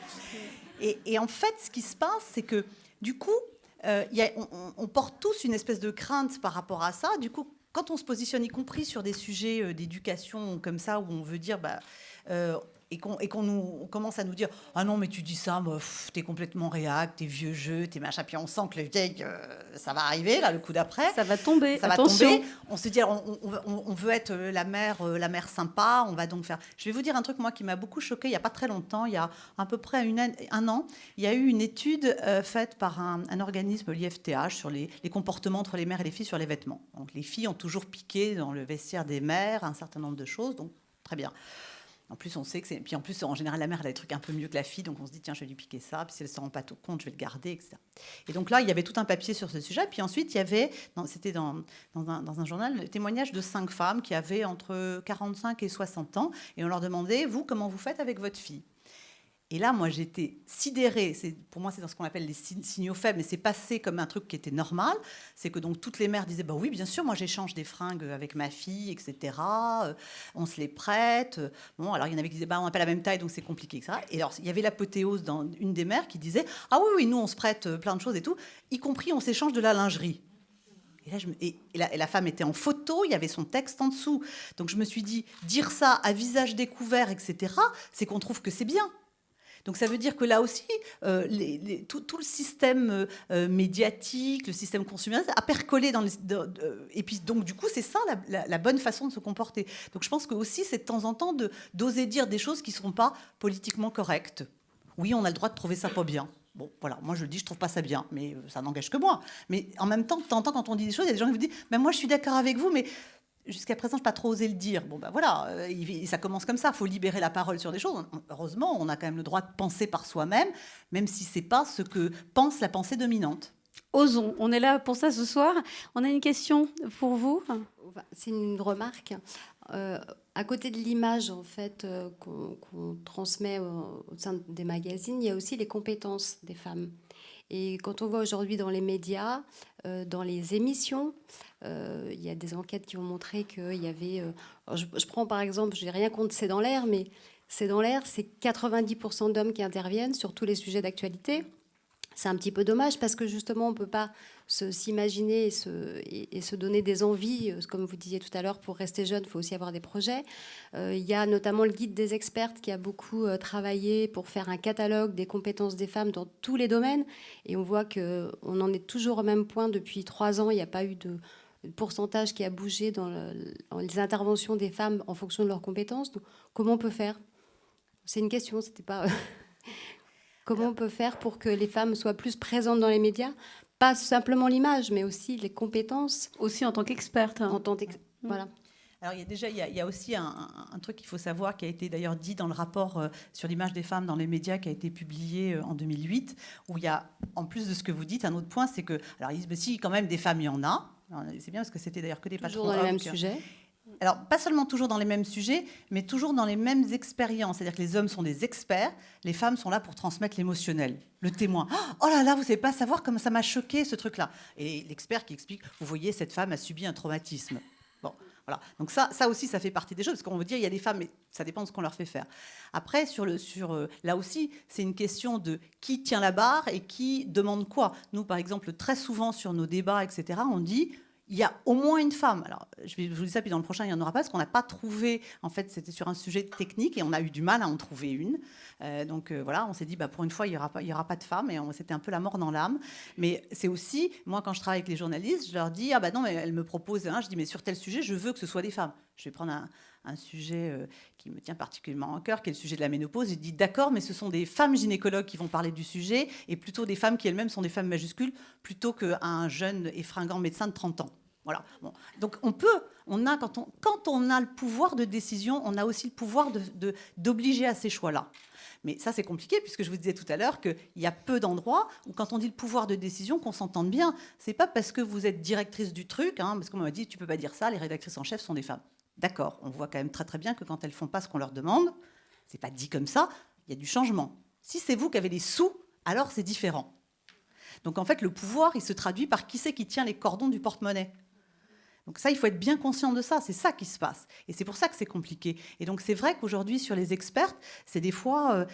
Et en fait, ce qui se passe, c'est que, du coup, on porte tous une espèce de crainte par rapport à ça. Du coup, quand on se positionne, y compris sur des sujets d'éducation comme ça, où on veut dire... et qu'on commence à nous dire « Ah non, mais tu dis ça, t'es complètement réac, t'es vieux jeu, t'es machin. » Puis on sent que le vieil, ça va arriver, là, le coup d'après. Ça va tomber, Ça attention. va tomber. On se dit, on veut être la mère sympa, on va donc faire... Je vais vous dire un truc, moi, qui m'a beaucoup choquée il n'y a pas très longtemps, il y a à peu près un an, il y a eu une étude faite par un organisme, l'IFTH, sur les comportements entre les mères et les filles sur les vêtements. Donc les filles ont toujours piqué dans le vestiaire des mères un certain nombre de choses, donc très bien. En plus, on sait que c'est... Puis en plus, en général, la mère, elle a des trucs un peu mieux que la fille, donc on se dit, tiens, je vais lui piquer ça, puis si elle ne s'en rend pas compte, je vais le garder, etc. Et donc là, il y avait tout un papier sur ce sujet, puis ensuite, il y avait, c'était dans un journal, le témoignage de 5 femmes qui avaient entre 45 et 60 ans, et on leur demandait, vous, comment vous faites avec votre fille ? Et là, moi, j'étais sidérée. Pour moi, c'est dans ce qu'on appelle les signaux faibles, mais c'est passé comme un truc qui était normal. C'est que donc toutes les mères disaient, bah oui, bien sûr, moi j'échange des fringues avec ma fille, etc. On se les prête. Bon, alors il y en avait qui disaient, bah on n'a pas la même taille, donc c'est compliqué, etc. Et alors il y avait l'apothéose dans une des mères qui disait, ah oui, oui, nous on se prête plein de choses et tout, y compris on s'échange de la lingerie. Et là, la femme était en photo, il y avait son texte en dessous. Donc je me suis dit, dire ça à visage découvert, etc., c'est qu'on trouve que c'est bien. Donc ça veut dire que là aussi, tout le système médiatique, le système consumériste a percolé et puis donc du coup c'est ça la bonne façon de se comporter. Donc je pense que aussi c'est de temps en temps d'oser dire des choses qui ne seront pas politiquement correctes. Oui, on a le droit de trouver ça pas bien. Bon, voilà, moi je le dis, je trouve pas ça bien, mais ça n'engage que moi. Mais en même temps, de temps en temps, quand on dit des choses, il y a des gens qui vous disent, ben moi je suis d'accord avec vous, mais jusqu'à présent, je n'ai pas trop osé le dire. Bon, ben voilà, ça commence comme ça. Il faut libérer la parole sur des choses. Heureusement, on a quand même le droit de penser par soi-même, même si ce n'est pas ce que pense la pensée dominante. Osons, on est là pour ça ce soir. On a une question pour vous. C'est une remarque. À côté de l'image en fait, qu'on transmet au sein des magazines, il y a aussi les compétences des femmes. Et quand on voit aujourd'hui dans les médias, dans les émissions, il y a des enquêtes qui ont montré qu'il y avait... je prends par exemple, je n'ai rien contre C'est dans l'air, mais C'est dans l'air, c'est 90% d'hommes qui interviennent sur tous les sujets d'actualité. C'est un petit peu dommage parce que justement, on ne peut pas s'imaginer et se donner des envies. Comme vous disiez tout à l'heure, pour rester jeune, il faut aussi avoir des projets. Il y a notamment le guide des expertes qui a beaucoup travaillé pour faire un catalogue des compétences des femmes dans tous les domaines. Et on voit qu'on en est toujours au même point depuis 3 ans. Il n'y a pas eu de pourcentage qui a bougé dans les interventions des femmes en fonction de leurs compétences. Donc, comment on peut faire ? C'est une question, c'était pas... Comment on peut faire pour que les femmes soient plus présentes dans les médias ? Pas simplement l'image, mais aussi les compétences. Aussi en tant qu'experte. Voilà. Alors, il y a aussi un truc qu'il faut savoir, qui a été d'ailleurs dit dans le rapport sur l'image des femmes dans les médias, qui a été publié en 2008, où il y a, en plus de ce que vous dites, un autre point, c'est que... Alors, ils disent, mais si, quand même, des femmes, il y en a. Alors, c'est bien, parce que c'était d'ailleurs que des patrons. Toujours dans les mêmes sujets. Alors, pas seulement toujours dans les mêmes sujets, mais toujours dans les mêmes expériences. C'est-à-dire que les hommes sont des experts, les femmes sont là pour transmettre l'émotionnel, le témoin. Oh là là, vous ne savez pas savoir comment ça m'a choqué, ce truc-là. Et l'expert qui explique, vous voyez, cette femme a subi un traumatisme. Bon, voilà. Donc ça aussi, ça fait partie des choses, parce qu'on veut dire, il y a des femmes, mais ça dépend de ce qu'on leur fait faire. Après, là aussi, c'est une question de qui tient la barre et qui demande quoi. Nous, par exemple, très souvent sur nos débats, etc., on dit... il y a au moins une femme. Alors, je vous dis ça, puis dans le prochain, il n'y en aura pas, parce qu'on n'a pas trouvé, en fait, c'était sur un sujet technique, et on a eu du mal à en trouver une. Donc voilà, on s'est dit, pour une fois, il n'y aura pas de femme, et c'était un peu la mort dans l'âme. Mais c'est aussi, moi, quand je travaille avec les journalistes, je leur dis, non, mais elle me propose, je dis, mais sur tel sujet, je veux que ce soit des femmes. Je vais prendre un sujet qui me tient particulièrement à cœur, qui est le sujet de la ménopause. J'ai dit, d'accord, mais ce sont des femmes gynécologues qui vont parler du sujet, et plutôt des femmes qui elles-mêmes sont des femmes majuscules, plutôt qu'un jeune et fringant médecin de 30 ans. Voilà. Bon. Donc quand on a le pouvoir de décision, on a aussi le pouvoir d'obliger à ces choix-là. Mais ça, c'est compliqué, puisque je vous disais tout à l'heure qu'il y a peu d'endroits où, quand on dit le pouvoir de décision, qu'on s'entende bien. C'est pas parce que vous êtes directrice du truc, parce qu'on m'a dit, tu peux pas dire ça, les rédactrices en chef sont des femmes. D'accord, on voit quand même très très bien que quand elles font pas ce qu'on leur demande, c'est pas dit comme ça, il y a du changement. Si c'est vous qui avez les sous, alors c'est différent. Donc en fait, le pouvoir, il se traduit par qui c'est qui tient les cordons du porte-monnaie. Donc ça, il faut être bien conscient de ça. C'est ça qui se passe. Et c'est pour ça que c'est compliqué. Et donc c'est vrai qu'aujourd'hui, sur les expertes, c'est des fois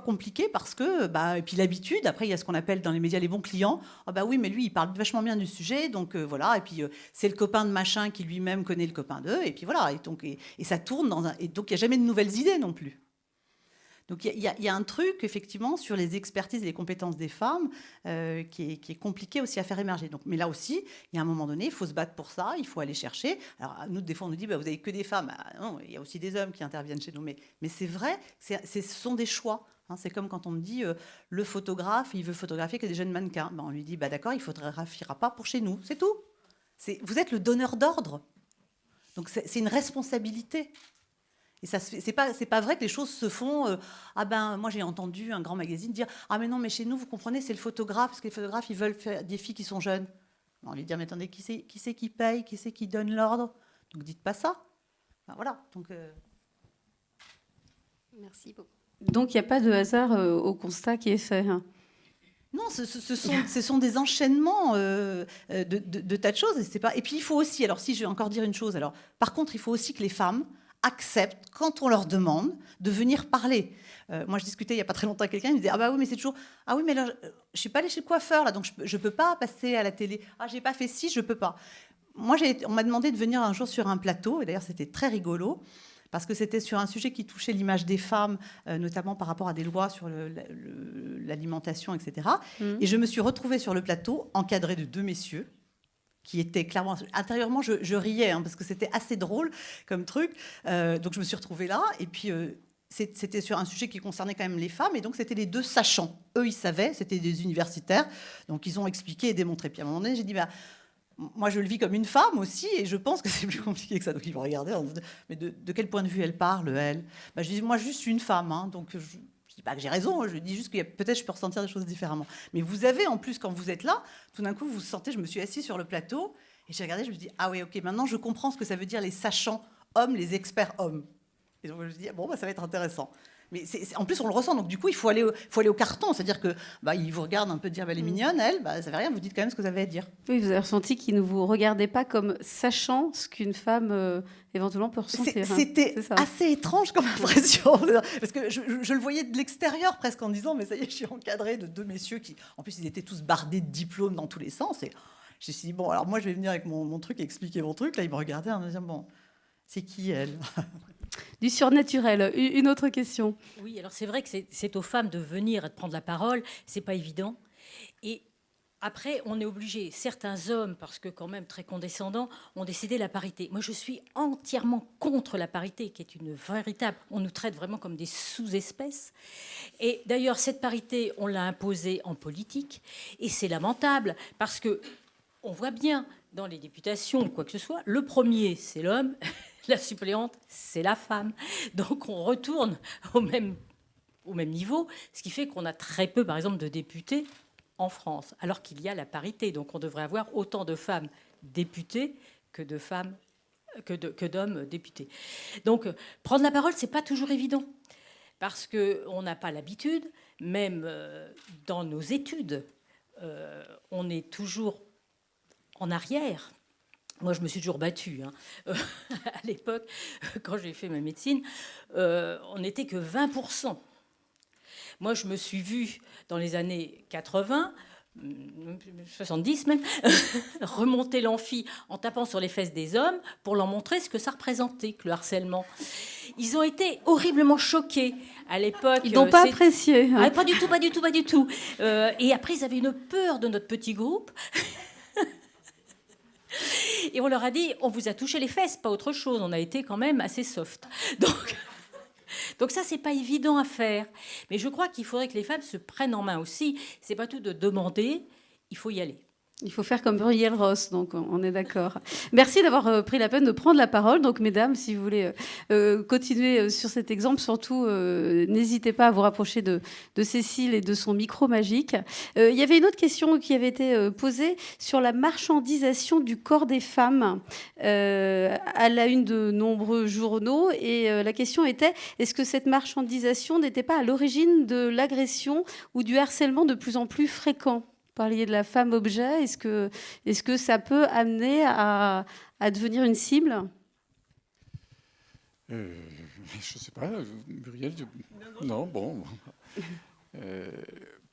compliqué parce que, et puis l'habitude, après, il y a ce qu'on appelle dans les médias les bons clients. Oui, mais lui, il parle vachement bien du sujet. Donc voilà. Et puis c'est le copain de machin qui lui-même connaît le copain d'eux. Et puis voilà. Et ça tourne et donc il n'y a jamais de nouvelles idées non plus. Donc il y a un truc, effectivement, sur les expertises et les compétences des femmes qui est compliqué aussi à faire émerger. Donc, mais là aussi, il y a un moment donné, il faut se battre pour ça, il faut aller chercher. Alors nous, des fois, on nous dit, vous n'avez que des femmes. Non, il y a aussi des hommes qui interviennent chez nous. Mais c'est vrai, ce sont des choix. C'est comme quand on me dit, le photographe, il veut photographier que des jeunes mannequins. On lui dit, d'accord, il ne photographiera pas pour chez nous. C'est tout. Vous êtes le donneur d'ordre. Donc c'est une responsabilité. Et c'est pas vrai que les choses se font. Moi j'ai entendu un grand magazine dire mais non, mais chez nous, vous comprenez, c'est le photographe, parce que les photographes, ils veulent faire des filles qui sont jeunes. On lui dit mais attendez, qui c'est qui paye, qui c'est qui donne l'ordre? Donc dites pas ça. Voilà. Donc merci beaucoup. Donc il n'y a pas de hasard au constat qui est fait. Non, ce sont des enchaînements de tas de choses. Et puis il faut aussi, alors si je vais encore dire une chose, alors par contre, il faut aussi que les femmes acceptent, quand on leur demande, de venir parler. Moi, je discutais il n'y a pas très longtemps avec quelqu'un, il me disait oui, mais c'est toujours oui, mais là, je ne suis pas allée chez le coiffeur, là, donc je ne peux pas passer à la télé. J'ai pas fait ci, je ne peux pas. Moi, on m'a demandé de venir un jour sur un plateau, et d'ailleurs, c'était très rigolo, parce que c'était sur un sujet qui touchait l'image des femmes, notamment par rapport à des lois sur l'alimentation, etc. Et je me suis retrouvée sur le plateau, encadrée de 2 messieurs, qui était clairement... Intérieurement, je riais, parce que c'était assez drôle comme truc. Donc, je me suis retrouvée là. Et puis, c'était sur un sujet qui concernait quand même les femmes. Et donc, c'était les 2 sachants. Eux, ils savaient, c'était des universitaires. Donc, ils ont expliqué et démontré. Puis, à un moment donné, j'ai dit, moi, je le vis comme une femme aussi. Et je pense que c'est plus compliqué que ça. Donc, ils vont regarder. Mais de quel point de vue elle parle, elle? Je dis, moi, juste une femme. Donc, je dis pas que j'ai raison, je dis juste que peut-être je peux ressentir des choses différemment. Mais vous avez, en plus, quand vous êtes là, tout d'un coup, vous sentez, je me suis assise sur le plateau, et j'ai regardé, je me dis, oui, ok, maintenant je comprends ce que ça veut dire les sachants hommes, les experts hommes. Et donc je me dis, ça va être intéressant. Mais en plus, on le ressent, donc du coup, il faut aller au carton, c'est-à-dire que ils vous regardent un peu dire, elle est mignonne, elle, ça ne veut rien, vous dites quand même ce que vous avez à dire. Oui, vous avez ressenti qu'ils ne vous regardaient pas comme sachant ce qu'une femme éventuellement peut ressentir. C'était assez étrange comme impression, parce que je le voyais de l'extérieur presque en disant, mais ça y est, je suis encadrée de 2 messieurs qui, en plus, ils étaient tous bardés de diplômes dans tous les sens, et je me suis dit, alors moi, je vais venir avec mon truc et expliquer mon truc. Là, ils me regardaient en me disant, c'est qui, elle? Du surnaturel. Une autre question. Oui, alors c'est vrai que c'est aux femmes de venir et de prendre la parole. C'est pas évident. Et après, on est obligé. Certains hommes, parce que quand même très condescendants, ont décidé la parité. Moi, je suis entièrement contre la parité, qui est une véritable... On nous traite vraiment comme des sous-espèces. Et d'ailleurs, cette parité, on l'a imposée en politique. Et c'est lamentable, parce que on voit bien dans les députations, quoi que ce soit, le premier, c'est l'homme, la suppléante, c'est la femme. Donc on retourne au même niveau, ce qui fait qu'on a très peu, par exemple, de députés en France, alors qu'il y a la parité. Donc on devrait avoir autant de femmes députées que d'hommes députés. Donc prendre la parole, c'est pas toujours évident, parce qu'on n'a pas l'habitude, même dans nos études, on est toujours en arrière. Moi, je me suis toujours battue. À l'époque, quand j'ai fait ma médecine, on n'était que 20%. Moi, je me suis vue dans les années 80 70 même, remonter l'amphi en tapant sur les fesses des hommes pour leur montrer ce que ça représentait, que le harcèlement. Ils ont été horriblement choqués à l'époque. Ils n'ont pas apprécié. Ah, pas du tout, pas du tout, pas du tout. Et après, ils avaient une peur de notre petit groupe. Et on leur a dit, on vous a touché les fesses, pas autre chose. On a été quand même assez soft. Donc ça, c'est pas évident à faire. Mais je crois qu'il faudrait que les femmes se prennent en main aussi. C'est pas tout de demander, il faut y aller. Il faut faire comme Muriel Ross, donc on est d'accord. Merci d'avoir pris la peine de prendre la parole. Donc, mesdames, si vous voulez continuer sur cet exemple, surtout, n'hésitez pas à vous rapprocher de Cécile et de son micro magique. Il y avait une autre question qui avait été posée sur la marchandisation du corps des femmes à la une de nombreux journaux. Et la question était, est-ce que cette marchandisation n'était pas à l'origine de l'agression ou du harcèlement de plus en plus fréquent ? Vous parliez de la femme objet. Est-ce que ça peut amener à devenir une cible ? Je ne sais pas, Muriel. Non, bon.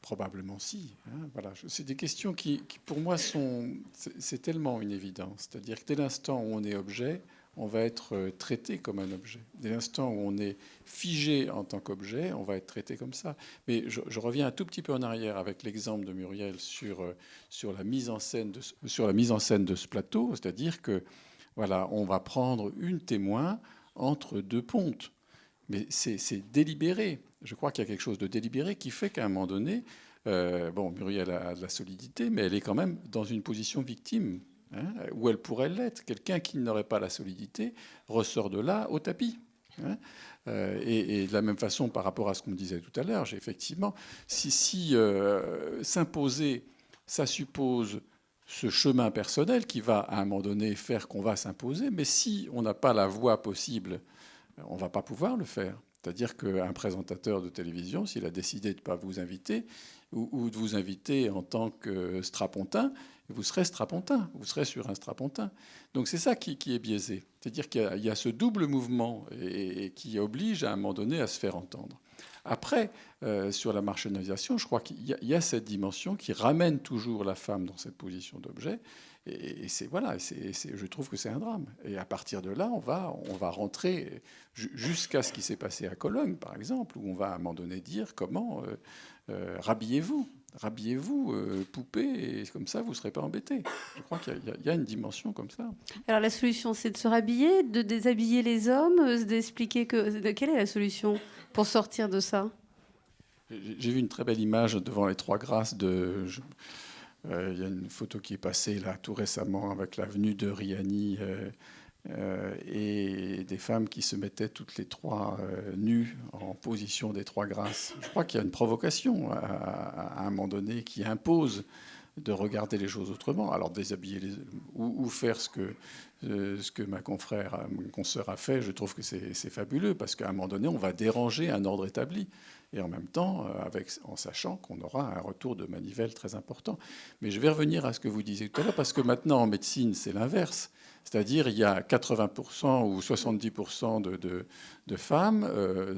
Probablement si. Hein, voilà. C'est des questions qui, pour moi, c'est tellement une évidence. C'est-à-dire que dès l'instant où on est objet, on va être traité comme un objet. Dès l'instant où on est figé en tant qu'objet, on va être traité comme ça. Mais je reviens un tout petit peu en arrière avec l'exemple de Muriel sur la mise en scène de ce plateau, c'est-à-dire que voilà, on va prendre une témoin entre deux pontes. Mais c'est délibéré. Je crois qu'il y a quelque chose de délibéré qui fait qu'à un moment donné, Muriel a de la solidité, mais elle est quand même dans une position victime. Hein, où elle pourrait l'être. Quelqu'un qui n'aurait pas la solidité ressort de là au tapis. Hein, et de la même façon, par rapport à ce qu'on disait tout à l'heure, effectivement, si s'imposer, ça suppose ce chemin personnel qui va, à un moment donné, faire qu'on va s'imposer, mais si on n'a pas la voie possible, on ne va pas pouvoir le faire. C'est-à-dire qu'un présentateur de télévision, s'il a décidé de ne pas vous inviter, ou de vous inviter en tant que strapontin, vous serez strapontin, vous serez sur un strapontin. Donc c'est ça qui est biaisé. C'est-à-dire qu'il y a ce double mouvement et qui oblige à un moment donné à se faire entendre. Après, sur la marginalisation, je crois qu'il y a cette dimension qui ramène toujours la femme dans cette position d'objet. Et je trouve que c'est un drame. Et à partir de là, on va rentrer jusqu'à ce qui s'est passé à Cologne, par exemple, où on va à un moment donné dire comment rhabillez-vous, poupée, et comme ça, vous ne serez pas embêtés. Je crois qu'il y a une dimension comme ça. Alors la solution, c'est de se rhabiller, de déshabiller les hommes, d'expliquer quelle est la solution pour sortir de ça ? J'ai vu une très belle image devant les Trois Grâces il y a une photo qui est passée là tout récemment avec l'avenue de Riani et des femmes qui se mettaient toutes les trois nues en position des Trois Grâces. Je crois qu'il y a une provocation à un moment donné qui impose de regarder les choses autrement. Alors déshabiller ou faire ce que ma consoeur a fait, je trouve que c'est fabuleux parce qu'à un moment donné, on va déranger un ordre établi. Et en même temps, en sachant qu'on aura un retour de manivelle très important. Mais je vais revenir à ce que vous disiez tout à l'heure, parce que maintenant, en médecine, c'est l'inverse. C'est-à-dire, il y a 80% ou 70% de femmes,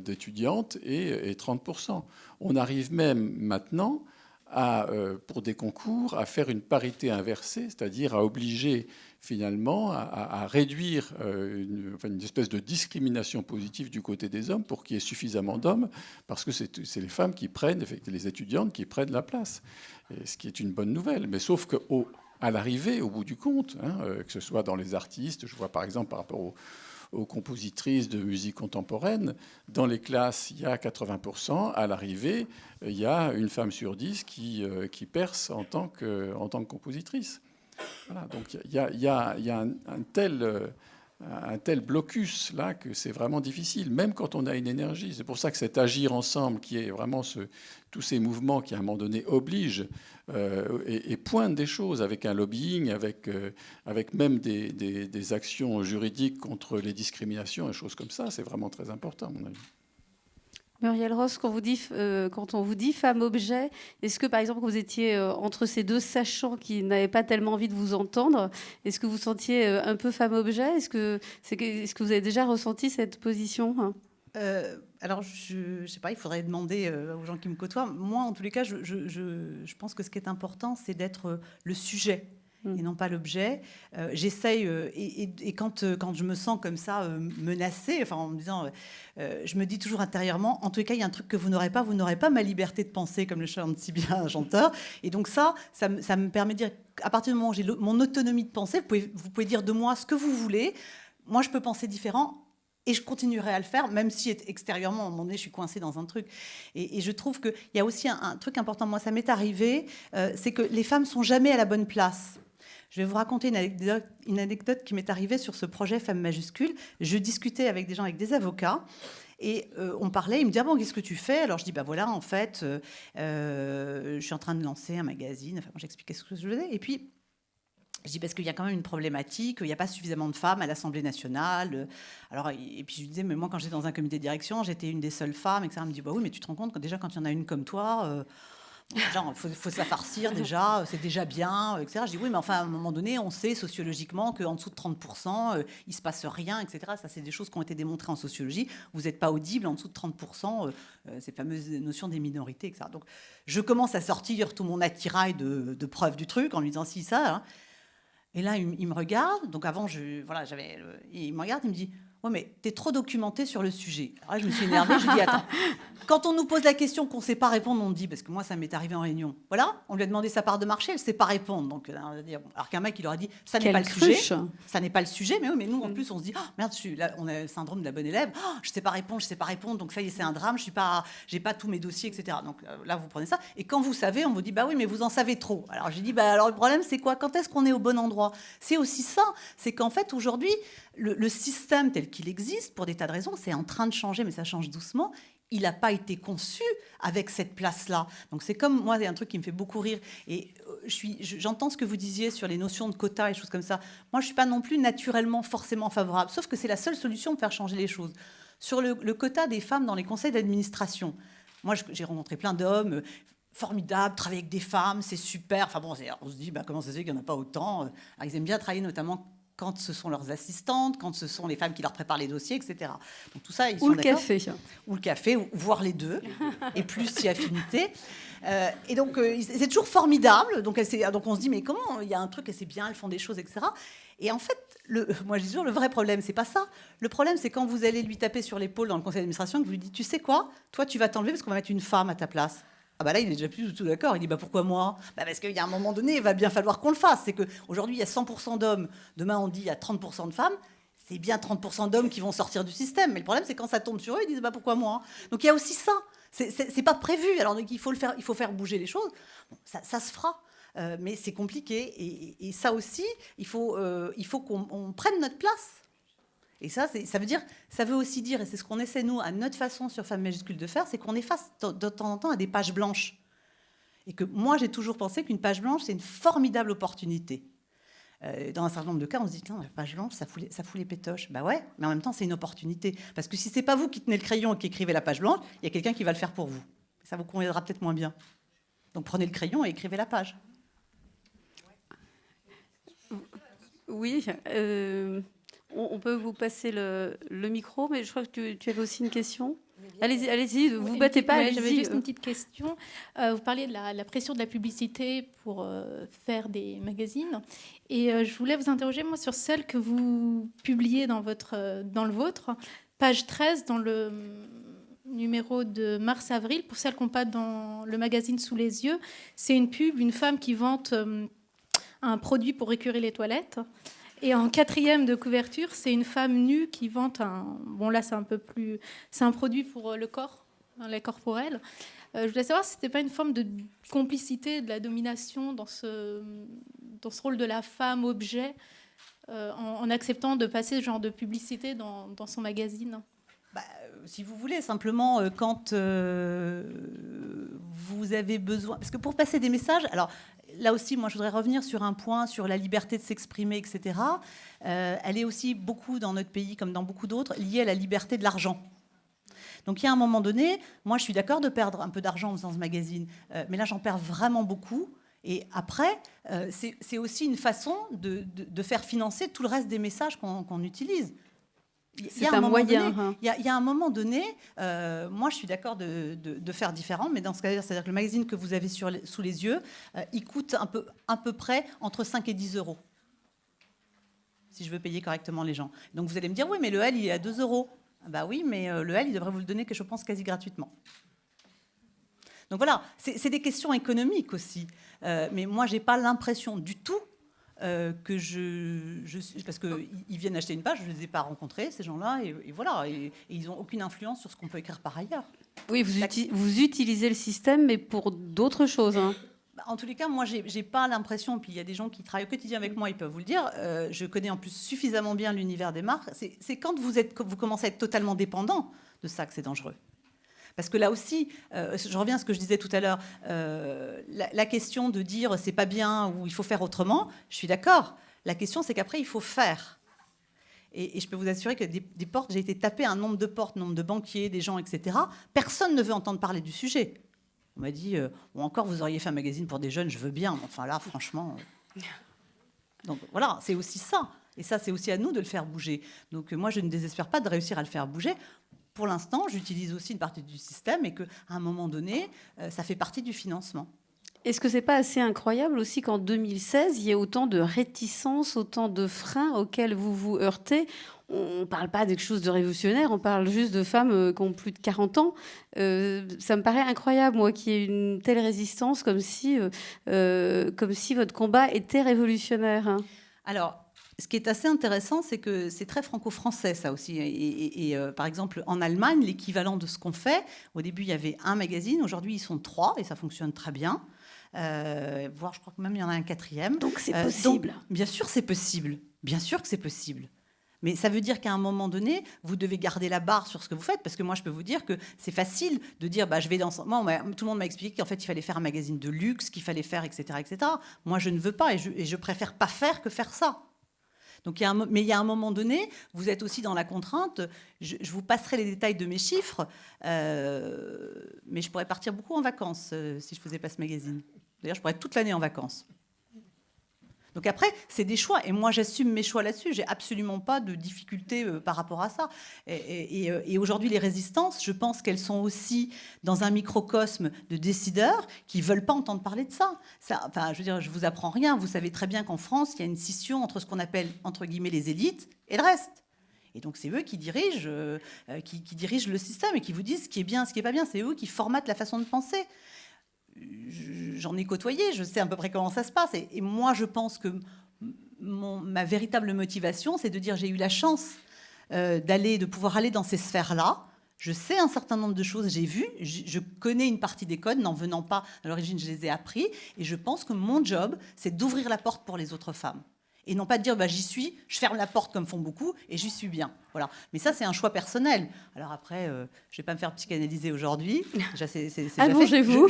d'étudiantes, et 30%. On arrive même maintenant, pour des concours, à faire une parité inversée, c'est-à-dire à obliger finalement à réduire une espèce de discrimination positive du côté des hommes pour qu'il y ait suffisamment d'hommes, parce que c'est les femmes qui prennent, les étudiantes qui prennent la place, et ce qui est une bonne nouvelle. Mais sauf qu'à l'arrivée, au bout du compte, que ce soit dans les artistes, je vois par exemple par rapport aux compositrices de musique contemporaine, dans les classes, il y a 80%. À l'arrivée, il y a une femme sur 10 qui perce en tant que compositrice. Voilà, donc il y a un tel blocus là que c'est vraiment difficile, même quand on a une énergie. C'est pour ça que cet agir ensemble, qui est vraiment tous ces mouvements qui à un moment donné obligent et pointent des choses avec un lobbying, avec même des actions juridiques contre les discriminations et choses comme ça, c'est vraiment très important à mon avis. Muriel Ross, quand on vous dit femme-objet, est-ce que, par exemple, vous étiez entre ces deux sachants qui n'avaient pas tellement envie de vous entendre, est-ce que vous sentiez un peu femme-objet ? Est-ce que vous avez déjà ressenti cette position ? Alors, je ne sais pas, il faudrait demander aux gens qui me côtoient. Moi, en tous les cas, je pense que ce qui est important, c'est d'être le sujet et non pas l'objet. J'essaye, et quand je me sens comme ça menacée, enfin, en me disant, je me dis toujours intérieurement, en tous les cas, il y a un truc que vous n'aurez pas ma liberté de penser, comme le chante si bien un chanteur. Et donc ça me permet de dire, à partir du moment où j'ai mon autonomie de pensée, vous pouvez dire de moi ce que vous voulez. Moi, je peux penser différent. Et je continuerai à le faire, même si extérieurement, à un moment donné, je suis coincée dans un truc. Et je trouve qu'il y a aussi un truc important. Moi, ça m'est arrivé, c'est que les femmes sont jamais à la bonne place. Je vais vous raconter une anecdote qui m'est arrivée sur ce projet Femmes majuscules. Je discutais avec des gens, avec des avocats, et on parlait. Ils me disaient, bon, qu'est-ce que tu fais? Alors je dis, bah voilà, en fait, je suis en train de lancer un magazine. Enfin, j'expliquais ce que je faisais. Et puis, je dis parce qu'il y a quand même une problématique, il n'y a pas suffisamment de femmes à l'Assemblée nationale. Alors, et puis je lui disais, mais moi quand j'étais dans un comité de direction, j'étais une des seules femmes, etc. Elle me dit, bah oui, mais tu te rends compte que déjà quand il y en a une comme toi, genre, faut se la farcir déjà, c'est déjà bien, etc. Je dis, oui, mais enfin à un moment donné, on sait sociologiquement qu'en dessous de 30%, il ne se passe rien, etc. Ça, c'est des choses qui ont été démontrées en sociologie. Vous n'êtes pas audible en dessous de 30%, cette fameuse notion des minorités, etc. Donc, je commence à sortir tout mon attirail de preuves du truc en lui disant, si, ça... Hein. Et là, il me regarde. Donc avant, il me regarde, il me dit, ouais, mais t'es trop documenté sur le sujet. Alors là, je me suis énervée. Je lui dis, attends, quand on nous pose la question qu'on ne sait pas répondre, on dit, parce que moi, ça m'est arrivé en réunion. Voilà, on lui a demandé sa part de marché, elle ne sait pas répondre. Donc, on va dire, alors qu'un mec, il aurait dit, ça n'est pas le sujet. Ça n'est pas le sujet. Mais oui, mais nous, en plus, on se dit, oh, merde, là, on a le syndrome de la bonne élève. Oh, je ne sais pas répondre. Donc ça y est, c'est un drame. J'ai pas tous mes dossiers, etc. Donc là, vous prenez ça. Et quand vous savez, on vous dit, bah oui, mais vous en savez trop. Alors j'ai dit, bah alors le problème, c'est quoi? Quand est-ce qu'on est au bon endroit? C'est aussi ça. C'est qu'en fait, aujourd'hui, le système tel qu'il existe, pour des tas de raisons, c'est en train de changer, mais ça change doucement. Il n'a pas été conçu avec cette place-là. Donc c'est comme, moi, il y a un truc qui me fait beaucoup rire. Et j'entends ce que vous disiez sur les notions de quotas et choses comme ça. Moi, je ne suis pas non plus naturellement forcément favorable, sauf que c'est la seule solution pour faire changer les choses. Sur le quota des femmes dans les conseils d'administration, moi, j'ai rencontré plein d'hommes formidables, travailler avec des femmes, c'est super. Enfin bon, on se dit, bah, comment ça se fait qu'il n'y en a pas autant? Alors, ils aiment bien travailler notamment quand ce sont leurs assistantes, quand ce sont les femmes qui leur préparent les dossiers, etc. Donc tout ça, ils sont Ou le d'accord. café. Ou le café, ou voire les deux, et plus si affinité. Et donc, c'est toujours formidable. Donc on se dit, mais comment? Il y a un truc, et c'est bien, elles font des choses, etc. Et en fait, moi je dis toujours, le vrai problème, c'est pas ça. Le problème, c'est quand vous allez lui taper sur l'épaule dans le conseil d'administration, que vous lui dites, tu sais quoi? Toi, tu vas t'enlever parce qu'on va mettre une femme à ta place. Ah bah là, il est déjà plus du tout d'accord. Il dit, bah pourquoi moi? Bah parce qu'il y a un moment donné, il va bien falloir qu'on le fasse. C'est qu'aujourd'hui, il y a 100% d'hommes. Demain, on dit, il y a 30% de femmes. C'est bien 30% d'hommes qui vont sortir du système. Mais le problème, c'est quand ça tombe sur eux, ils disent, bah pourquoi moi? Donc il y a aussi ça. C'est pas prévu. Alors donc, il faut faire bouger les choses. Bon, ça se fera. Mais c'est compliqué. Et ça aussi, il faut qu'on prenne notre place. Et ça veut aussi dire, et c'est ce qu'on essaie, nous, à notre façon sur Femmes majuscules de faire, c'est qu'on est face de temps en temps à des pages blanches. Et que moi, j'ai toujours pensé qu'une page blanche, c'est une formidable opportunité. Dans un certain nombre de cas, on se dit, tiens, la page blanche, ça fout les pétoches. Bah ouais, mais en même temps, c'est une opportunité. Parce que si c'est pas vous qui tenez le crayon et qui écrivez la page blanche, il y a quelqu'un qui va le faire pour vous. Ça vous conviendra peut-être moins bien. Donc prenez le crayon et écrivez la page. Oui, on peut vous passer le micro, mais je crois que tu avais aussi une question. Allez-y, vous ne battez pas. Ouais, j'avais juste une petite question. Vous parliez de la pression de la publicité pour faire des magazines. Et je voulais vous interroger, moi, sur celle que vous publiez dans le vôtre, page 13, dans le numéro de mars-avril, pour celles qui n'ont pas dans le magazine sous les yeux. C'est une pub, une femme qui vante un produit pour écurer les toilettes. Et en 4e de couverture, c'est une femme nue qui vante c'est un produit pour le corps, un lait corporel. Je voulais savoir si c'était pas une forme de complicité, de la domination dans ce rôle de la femme objet, en acceptant de passer ce genre de publicité dans son magazine. Bah, si vous voulez, simplement, quand vous avez besoin... Parce que pour passer des messages... Alors, là aussi, moi, je voudrais revenir sur un point, sur la liberté de s'exprimer, etc. Elle est aussi beaucoup, dans notre pays, comme dans beaucoup d'autres, liée à la liberté de l'argent. Donc, il y a un moment donné, moi, je suis d'accord de perdre un peu d'argent en faisant ce magazine, mais là, j'en perds vraiment beaucoup. Et après, c'est aussi une façon de faire financer tout le reste des messages qu'on utilise. C'est un moyen. Il y a un moment donné, moi je suis d'accord de faire différent, mais dans ce cas-là, c'est-à-dire que le magazine que vous avez sous les yeux, il coûte à peu près entre 5 et 10 euros, si je veux payer correctement les gens. Donc vous allez me dire, oui, mais le L, il est à 2 euros. Bah oui, mais le L, il devrait vous le donner, que je pense, quasi gratuitement. Donc voilà, c'est des questions économiques aussi. Mais moi, je n'ai pas l'impression du tout que parce qu'ils viennent acheter une page, je ne les ai pas rencontrés, ces gens-là, et voilà, et ils n'ont aucune influence sur ce qu'on peut écrire par ailleurs. Oui, vous utilisez le système, mais pour d'autres choses. Hein. En tous les cas, moi, j'ai pas l'impression, puis il y a des gens qui travaillent au quotidien avec moi, ils peuvent vous le dire, je connais en plus suffisamment bien l'univers des marques, c'est quand vous commencez à être totalement dépendant de ça que c'est dangereux. Parce que là aussi, je reviens à ce que je disais tout à l'heure, la question de dire c'est pas bien ou il faut faire autrement, je suis d'accord. La question, c'est qu'après, il faut faire. Et je peux vous assurer que des portes, j'ai été taper un nombre de portes, nombre de banquiers, des gens, etc. Personne ne veut entendre parler du sujet. On m'a dit, ou encore, vous auriez fait un magazine pour des jeunes, je veux bien. Enfin là, franchement... Donc voilà, c'est aussi ça. Et ça, c'est aussi à nous de le faire bouger. Donc moi, je ne désespère pas de réussir à le faire bouger. Pour l'instant, j'utilise aussi une partie du système et qu'à un moment donné, ça fait partie du financement. Est-ce que c'est pas assez incroyable aussi qu'en 2016, il y ait autant de réticences, autant de freins auxquels vous vous heurtez? On ne parle pas de quelque chose de révolutionnaire, on parle juste de femmes qui ont plus de 40 ans. Ça me paraît incroyable, moi, qu'il y ait une telle résistance, comme si votre combat était révolutionnaire. Hein. Alors, ce qui est assez intéressant, c'est que c'est très franco-français, ça aussi. Et par exemple, en Allemagne, l'équivalent de ce qu'on fait, au début, il y avait un magazine. Aujourd'hui, ils sont 3 et ça fonctionne très bien. Voire, je crois que même il y en a un 4e. Donc, c'est possible. Donc, bien sûr, c'est possible. Bien sûr que c'est possible. Mais ça veut dire qu'à un moment donné, vous devez garder la barre sur ce que vous faites. Parce que moi, je peux vous dire que c'est facile de dire, je vais dans... Moi, tout le monde m'a expliqué qu'en fait, il fallait faire un magazine de luxe, qu'il fallait faire, etc., etc. Moi, je ne veux pas et je préfère pas faire que faire ça. Donc, mais il y a un moment donné, vous êtes aussi dans la contrainte. Je vous passerai les détails de mes chiffres, mais je pourrais partir beaucoup en vacances si je ne faisais pas ce magazine. D'ailleurs, je pourrais être toute l'année en vacances. Donc après, c'est des choix. Et moi, j'assume mes choix là-dessus. J'ai absolument pas de difficulté par rapport à ça. Et aujourd'hui, les résistances, je pense qu'elles sont aussi dans un microcosme de décideurs qui veulent pas entendre parler de ça. Enfin, je veux dire, je vous apprends rien. Vous savez très bien qu'en France, il y a une scission entre ce qu'on appelle, entre guillemets, les élites et le reste. Et donc, c'est eux qui dirigent, qui dirigent le système et qui vous disent ce qui est bien, ce qui est pas bien. C'est eux qui formatent la façon de penser. J'en ai côtoyé, je sais à peu près comment ça se passe. Et moi, je pense que ma véritable motivation, c'est de dire j'ai eu la chance de pouvoir aller dans ces sphères-là. Je sais un certain nombre de choses, j'ai vu, je connais une partie des codes, n'en venant pas à l'origine, je les ai appris. Et je pense que mon job, c'est d'ouvrir la porte pour les autres femmes. Et non pas de dire, j'y suis, je ferme la porte comme font beaucoup, et j'y suis bien. Voilà. Mais ça, c'est un choix personnel. Alors après, je ne vais pas me faire psychanalyser aujourd'hui. Allongez-vous.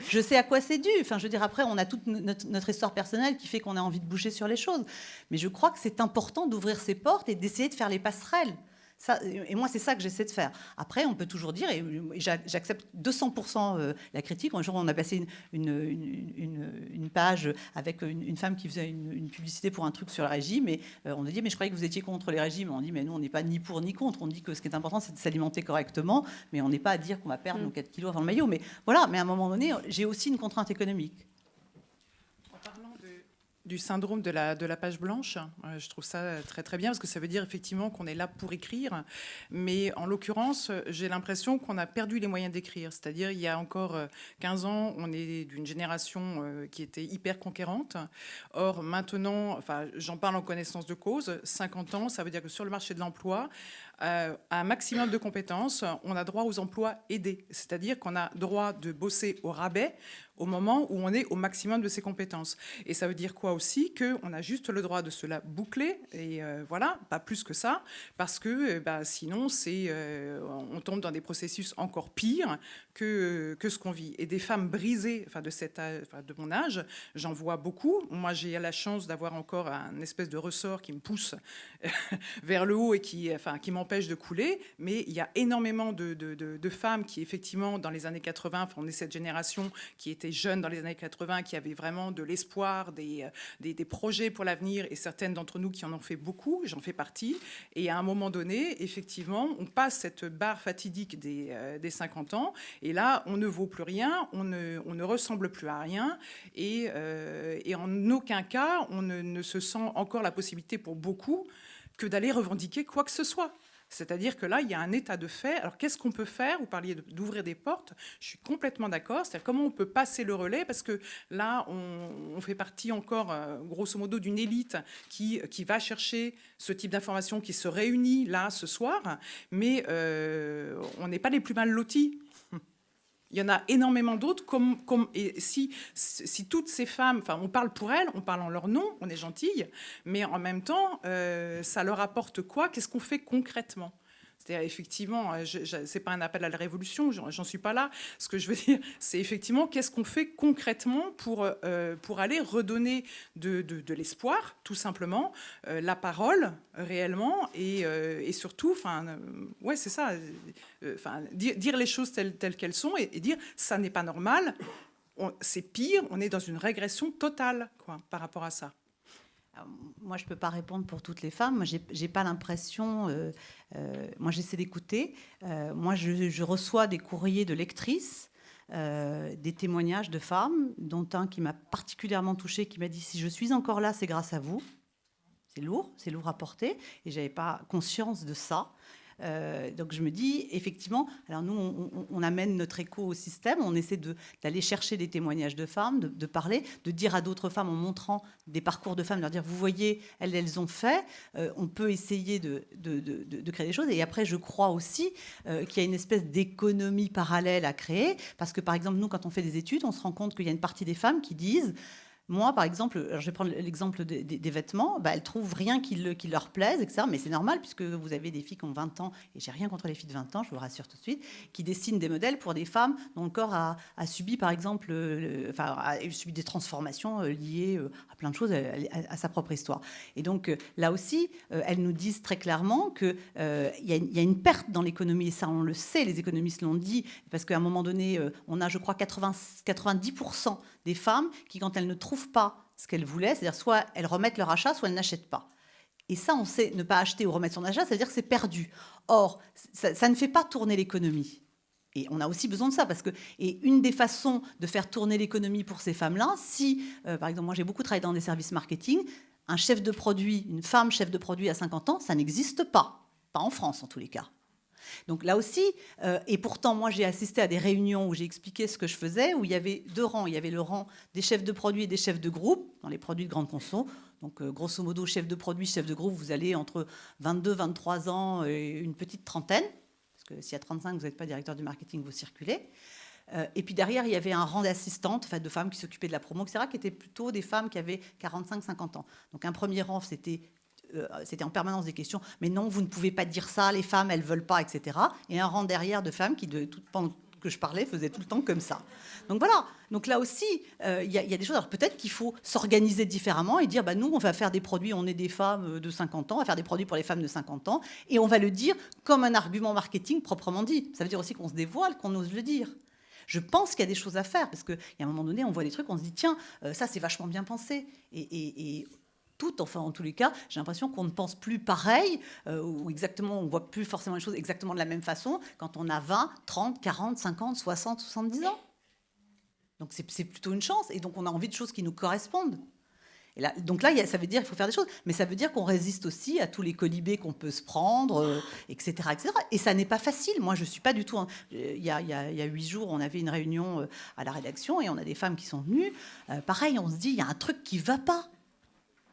Je sais à quoi c'est dû. Enfin, je veux dire, après, on a toute notre histoire personnelle qui fait qu'on a envie de bouger sur les choses. Mais je crois que c'est important d'ouvrir ces portes et d'essayer de faire les passerelles. Ça, et moi, c'est ça que j'essaie de faire. Après, on peut toujours dire, et j'accepte 200% la critique. Un jour, on a passé une page avec une femme qui faisait une publicité pour un truc sur le régime, et on a dit, mais je croyais que vous étiez contre les régimes. On dit, mais nous, on n'est pas ni pour ni contre. On dit que ce qui est important, c'est de s'alimenter correctement, mais on n'est pas à dire qu'on va perdre nos 4 kilos avant le maillot. Mais voilà, mais à un moment donné, j'ai aussi une contrainte économique. Du syndrome de la page blanche, je trouve ça très très bien parce que ça veut dire effectivement qu'on est là pour écrire, mais en l'occurrence j'ai l'impression qu'on a perdu les moyens d'écrire, c'est-à-dire il y a encore 15 ans on est d'une génération qui était hyper conquérante, or maintenant, enfin j'en parle en connaissance de cause, 50 ans ça veut dire que sur le marché de l'emploi, un maximum de compétences, on a droit aux emplois aidés, c'est-à-dire qu'on a droit de bosser au rabais au moment où on est au maximum de ses compétences. Et ça veut dire quoi aussi? Qu'on a juste le droit de se la boucler, et voilà, pas plus que ça, parce que sinon, on tombe dans des processus encore pires que ce qu'on vit. Et des femmes brisées, de mon âge, j'en vois beaucoup. Moi, j'ai la chance d'avoir encore un espèce de ressort qui me pousse vers le haut et qui m'empêche de couler, mais il y a énormément de femmes qui, effectivement, dans les années 80, on est cette génération qui était étaient jeunes dans les années 80, qui avaient vraiment de l'espoir, des projets pour l'avenir, et certaines d'entre nous qui en ont fait beaucoup, j'en fais partie. Et à un moment donné, effectivement, on passe cette barre fatidique des 50 ans, et là, on ne vaut plus rien, on ne ressemble plus à rien, et en aucun cas, on ne se sent encore la possibilité pour beaucoup que d'aller revendiquer quoi que ce soit. C'est-à-dire que là, il y a un état de fait. Alors, qu'est-ce qu'on peut faire? Vous parliez d'ouvrir des portes. Je suis complètement d'accord. C'est-à-dire comment on peut passer le relais, parce que là, on fait partie encore, grosso modo, d'une élite qui va chercher ce type d'information, qui se réunit là ce soir, mais on n'est pas les plus mal lotis. Il y en a énormément d'autres. Et si toutes ces femmes, enfin, on parle pour elles, on parle en leur nom, on est gentille, mais en même temps, ça leur apporte quoi? Qu'est-ce qu'on fait concrètement? C'est-à-dire, effectivement, c'est pas un appel à la révolution, j'en suis pas là. Ce que je veux dire, c'est effectivement qu'est-ce qu'on fait concrètement pour aller redonner de l'espoir, tout simplement, la parole réellement, et surtout, ouais, c'est ça, dire les choses telles qu'elles sont, et dire ça n'est pas normal, c'est pire, on est dans une régression totale, quoi, par rapport à ça. Moi, je ne peux pas répondre pour toutes les femmes. Moi, je n'ai pas l'impression... moi, j'essaie d'écouter. Moi, je reçois des courriers de lectrices, des témoignages de femmes, dont un qui m'a particulièrement touchée, qui m'a dit « Si je suis encore là, c'est grâce à vous ». C'est lourd à porter, et je n'avais pas conscience de ça. Donc je me dis, effectivement, alors nous, on amène notre écho au système, on essaie d'aller chercher des témoignages de femmes, de parler, de dire à d'autres femmes en montrant des parcours de femmes, de leur dire, vous voyez, elles ont fait, on peut essayer de créer des choses. Et après, je crois aussi qu'il y a une espèce d'économie parallèle à créer, parce que par exemple, nous, quand on fait des études, on se rend compte qu'il y a une partie des femmes qui disent... Moi, par exemple, alors je vais prendre l'exemple des vêtements, elles trouvent rien qui leur plaise, etc. Mais c'est normal, puisque vous avez des filles qui ont 20 ans, et j'ai rien contre les filles de 20 ans, je vous rassure tout de suite, qui dessinent des modèles pour des femmes dont le corps a subi, par exemple, a subi des transformations liées à plein de choses, à sa propre histoire. Et donc, là aussi, elles nous disent très clairement qu'il y a une perte dans l'économie, et ça, on le sait, les économistes l'ont dit, parce qu'à un moment donné, on a, je crois, 90% des femmes qui, quand elles ne trouvent pas ce qu'elles voulaient, c'est-à-dire soit elles remettent leur achat, soit elles n'achètent pas. Et ça, on sait, ne pas acheter ou remettre son achat, ça veut dire que c'est perdu. Or, ça ne fait pas tourner l'économie. Et on a aussi besoin de ça, et une des façons de faire tourner l'économie pour ces femmes-là, si, par exemple, moi j'ai beaucoup travaillé dans des services marketing, un chef de produit, une femme chef de produit à 50 ans, ça n'existe pas. Pas en France, en tous les cas. Donc là aussi, et pourtant moi j'ai assisté à des réunions où j'ai expliqué ce que je faisais, où il y avait deux rangs. Il y avait le rang des chefs de produits et des chefs de groupe, dans les produits de grande conso. Donc grosso modo, chef de produit, chef de groupe, vous allez entre 22, 23 ans et une petite trentaine. Parce que s'il y a 35, vous n'êtes pas directeur du marketing, vous circulez. Et puis derrière, il y avait un rang d'assistantes, de femmes qui s'occupaient de la promo, etc., qui étaient plutôt des femmes qui avaient 45, 50 ans. Donc un premier rang, c'était en permanence des questions, mais non, vous ne pouvez pas dire ça, les femmes, elles ne veulent pas, etc. Et un rang derrière de femmes qui, pendant que je parlais, faisaient tout le temps comme ça. Donc voilà, donc là aussi, il y a des choses. Alors peut-être qu'il faut s'organiser différemment et dire, nous, on va faire des produits, on est des femmes de 50 ans, on va faire des produits pour les femmes de 50 ans, et on va le dire comme un argument marketing proprement dit. Ça veut dire aussi qu'on se dévoile, qu'on ose le dire. Je pense qu'il y a des choses à faire, parce qu'à un moment donné, on voit des trucs, on se dit, tiens, ça, c'est vachement bien pensé. Et en tous les cas, j'ai l'impression qu'on ne pense plus pareil, ou exactement, on ne voit plus forcément les choses exactement de la même façon quand on a 20, 30, 40, 50, 60, 70 ans. Donc c'est plutôt une chance, et donc on a envie de choses qui nous correspondent. Et là, donc là, ça veut dire qu'il faut faire des choses, mais ça veut dire qu'on résiste aussi à tous les colibés qu'on peut se prendre, etc., etc. Et ça n'est pas facile. Moi, je ne suis pas du tout... Il y a 8 jours, on avait une réunion à la rédaction, et on a des femmes qui sont venues. Pareil, on se dit, il y a un truc qui ne va pas.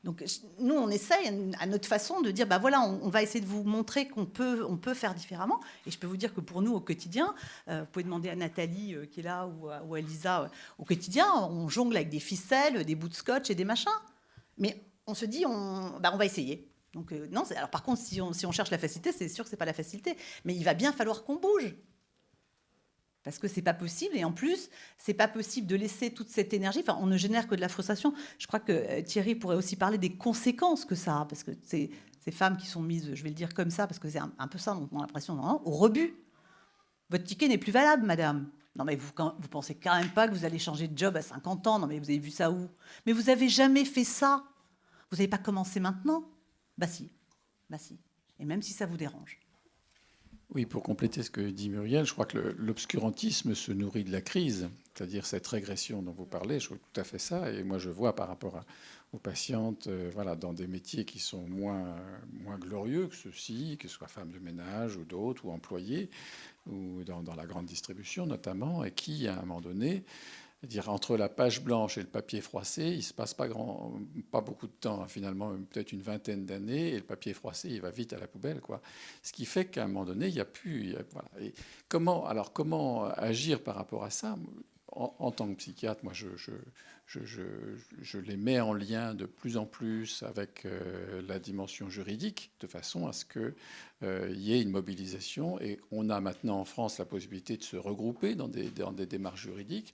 Donc, nous, on essaye à notre façon de dire, voilà, on va essayer de vous montrer qu'on peut faire différemment. Et je peux vous dire que pour nous, au quotidien, vous pouvez demander à Nathalie, qui est là, ou à Lisa, au quotidien, on jongle avec des ficelles, des bouts de scotch et des machins. Mais on se dit, on va essayer. Donc, non, alors par contre, si on cherche la facilité, c'est sûr que ce n'est pas la facilité. Mais il va bien falloir qu'on bouge. Parce que c'est pas possible, et en plus, c'est pas possible de laisser toute cette énergie. Enfin, on ne génère que de la frustration. Je crois que Thierry pourrait aussi parler des conséquences que ça a, parce que ces femmes qui sont mises, je vais le dire comme ça, parce que c'est un peu ça dont on a l'impression, au rebut. Votre ticket n'est plus valable, madame. Non, mais vous pensez quand même pas que vous allez changer de job à 50 ans. Non, mais vous avez vu ça où? Mais vous avez jamais fait ça. Vous n'avez pas commencé maintenant? Bah si. Et même si ça vous dérange. Oui, pour compléter ce que dit Muriel, je crois que l'obscurantisme se nourrit de la crise, c'est-à-dire cette régression dont vous parlez. Je trouve tout à fait ça. Et moi, je vois par rapport aux patientes, voilà, dans des métiers qui sont moins glorieux que ceux-ci, que ce soit femmes de ménage ou d'autres, ou employés, ou dans la grande distribution notamment, et qui, à un moment donné, dire entre la page blanche et le papier froissé, il se passe pas beaucoup de temps, hein, finalement, peut-être une vingtaine d'années, et le papier froissé, il va vite à la poubelle, quoi. Ce qui fait qu'à un moment donné, il n'y a plus. Voilà. Et comment agir par rapport à ça? En tant que psychiatre, moi, je les mets en lien de plus en plus avec la dimension juridique, de façon à ce qu'il y ait une mobilisation. Et on a maintenant en France la possibilité de se regrouper dans des démarches juridiques.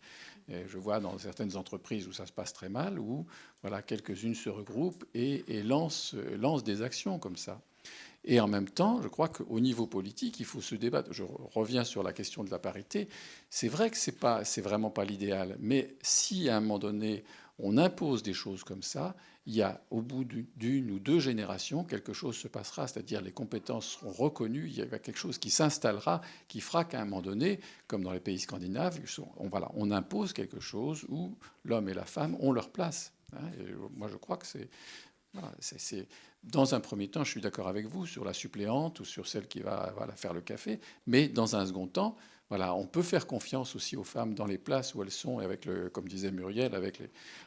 Et je vois dans certaines entreprises où ça se passe très mal, où voilà, quelques-unes se regroupent et lancent des actions comme ça. Et en même temps, je crois qu'au niveau politique, il faut se débattre. Je reviens sur la question de la parité. C'est vrai que c'est vraiment pas l'idéal. Mais si à un moment donné, on impose des choses comme ça, il y a au bout d'une ou deux générations, quelque chose se passera. C'est-à-dire les compétences seront reconnues. Il y a quelque chose qui s'installera, qui fera qu'à un moment donné, comme dans les pays scandinaves, on impose quelque chose où l'homme et la femme ont leur place. Et moi, je crois que c'est... Voilà, dans un premier temps, je suis d'accord avec vous sur la suppléante ou sur celle qui va faire le café, mais dans un second temps, voilà, on peut faire confiance aussi aux femmes dans les places où elles sont, et avec comme disait Muriel, avec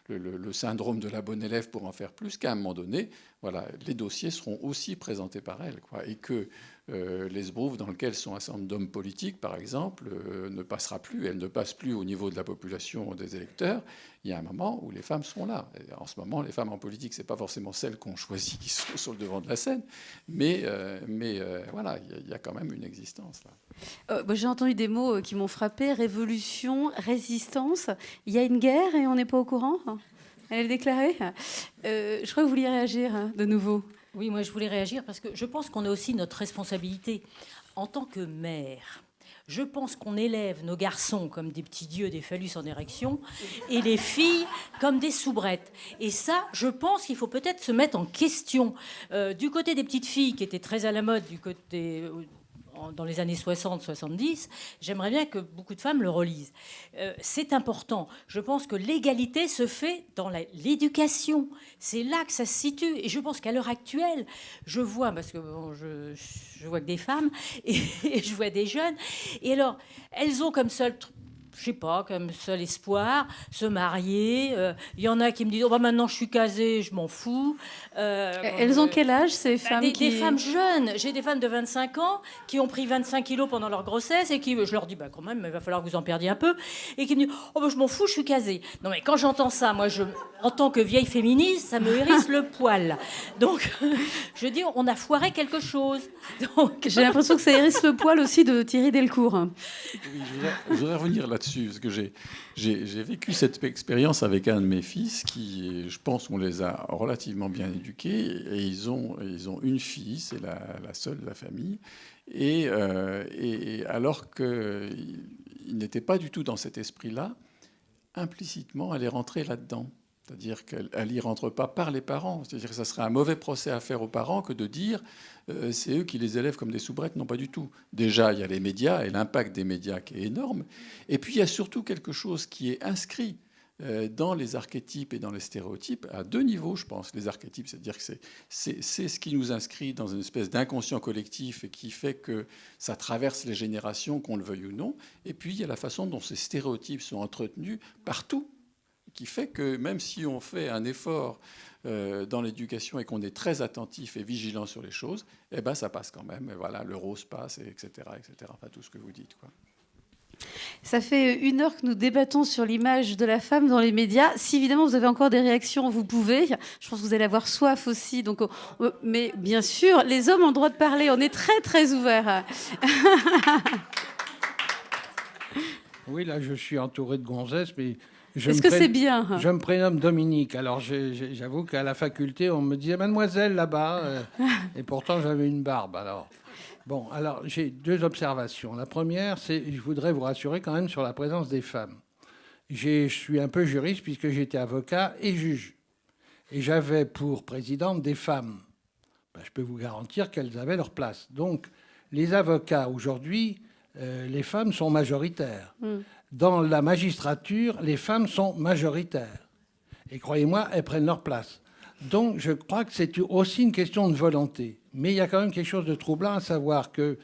le syndrome de la bonne élève pour en faire plus, qu'à un moment donné, voilà, les dossiers seront aussi présentés par elles, quoi, et que l'esbrouf dans lequel sont un certain nombre d'hommes politiques, par exemple, ne passera plus. Elle ne passe plus au niveau de la population des électeurs. Il y a un moment où les femmes seront là. Et en ce moment, les femmes en politique, c'est pas forcément celles qu'on choisit qui sont sur le devant de la scène, mais voilà, il y a quand même une existence là. J'ai entendu des mots qui m'ont frappé: révolution, résistance. Il y a une guerre et on n'est pas au courant. Elle est déclarée. Je crois que vous vouliez réagir de nouveau. Oui, moi je voulais réagir parce que je pense qu'on a aussi notre responsabilité en tant que mère. Je pense qu'on élève nos garçons comme des petits dieux, des phallus en érection, et les filles comme des soubrettes. Et ça, je pense qu'il faut peut-être se mettre en question. Du côté des petites filles qui étaient très à la mode, dans les années 60-70, j'aimerais bien que beaucoup de femmes le relisent. C'est important. Je pense que l'égalité se fait dans l'éducation. C'est là que ça se situe. Et je pense qu'à l'heure actuelle, je vois, parce que bon, je vois que des femmes et je vois des jeunes. Et alors, elles ont comme seul... je sais pas, comme seul espoir, se marier. Il y en a qui me disent, maintenant je suis casée, je m'en fous. Elles ont quel âge, ces femmes des femmes jeunes. J'ai des femmes de 25 ans qui ont pris 25 kilos pendant leur grossesse et qui, je leur dis, quand même, il va falloir que vous en perdiez un peu. Et qui me disent, je m'en fous, je suis casée. Non, mais quand j'entends ça, moi, en tant que vieille féministe, ça me hérisse le poil. Donc, je dis, on a foiré quelque chose. Donc... J'ai l'impression que ça hérisse le poil aussi de Thierry Delcourt. Oui, je voudrais revenir là-dessus, parce que j'ai vécu cette expérience avec un de mes fils qui, je pense, on les a relativement bien éduqués, et ils ont une fille, c'est la seule de la famille, et alors qu'ils n'étaient pas du tout dans cet esprit-là, implicitement, elle est rentrée là-dedans. C'est-à-dire qu'elle n'y rentre pas par les parents. C'est-à-dire que ça serait un mauvais procès à faire aux parents que de dire c'est eux qui les élèvent comme des soubrettes. Non, pas du tout. Déjà, il y a les médias et l'impact des médias qui est énorme. Et puis, il y a surtout quelque chose qui est inscrit dans les archétypes et dans les stéréotypes à deux niveaux, je pense. Les archétypes, c'est-à-dire que c'est ce qui nous inscrit dans une espèce d'inconscient collectif et qui fait que ça traverse les générations, qu'on le veuille ou non. Et puis, il y a la façon dont ces stéréotypes sont entretenus partout, qui fait que même si on fait un effort dans l'éducation et qu'on est très attentif et vigilant sur les choses, ça passe quand même. Et voilà, le rose passe, etc., etc. Enfin, tout ce que vous dites, quoi. Ça fait 1 heure que nous débattons sur l'image de la femme dans les médias. Si évidemment vous avez encore des réactions, vous pouvez. Je pense que vous allez avoir soif aussi. Donc, mais bien sûr, les hommes ont le droit de parler. On est très, très ouverts. Oui, là, je suis entouré de gonzesses, mais Est-ce que c'est bien? Je me prénomme Dominique. Alors, j'avoue qu'à la faculté, on me disait mademoiselle là-bas. Et pourtant, j'avais une barbe. Alors, bon, alors j'ai 2 observations. La première, c'est je voudrais vous rassurer quand même sur la présence des femmes. Je suis un peu juriste puisque j'étais avocat et juge. Et j'avais pour présidente des femmes. Ben, je peux vous garantir qu'elles avaient leur place. Donc, les avocats, aujourd'hui, les femmes sont majoritaires. Dans la magistrature, les femmes sont majoritaires. Et croyez-moi, elles prennent leur place. Donc, je crois que c'est aussi une question de volonté. Mais il y a quand même quelque chose de troublant à savoir que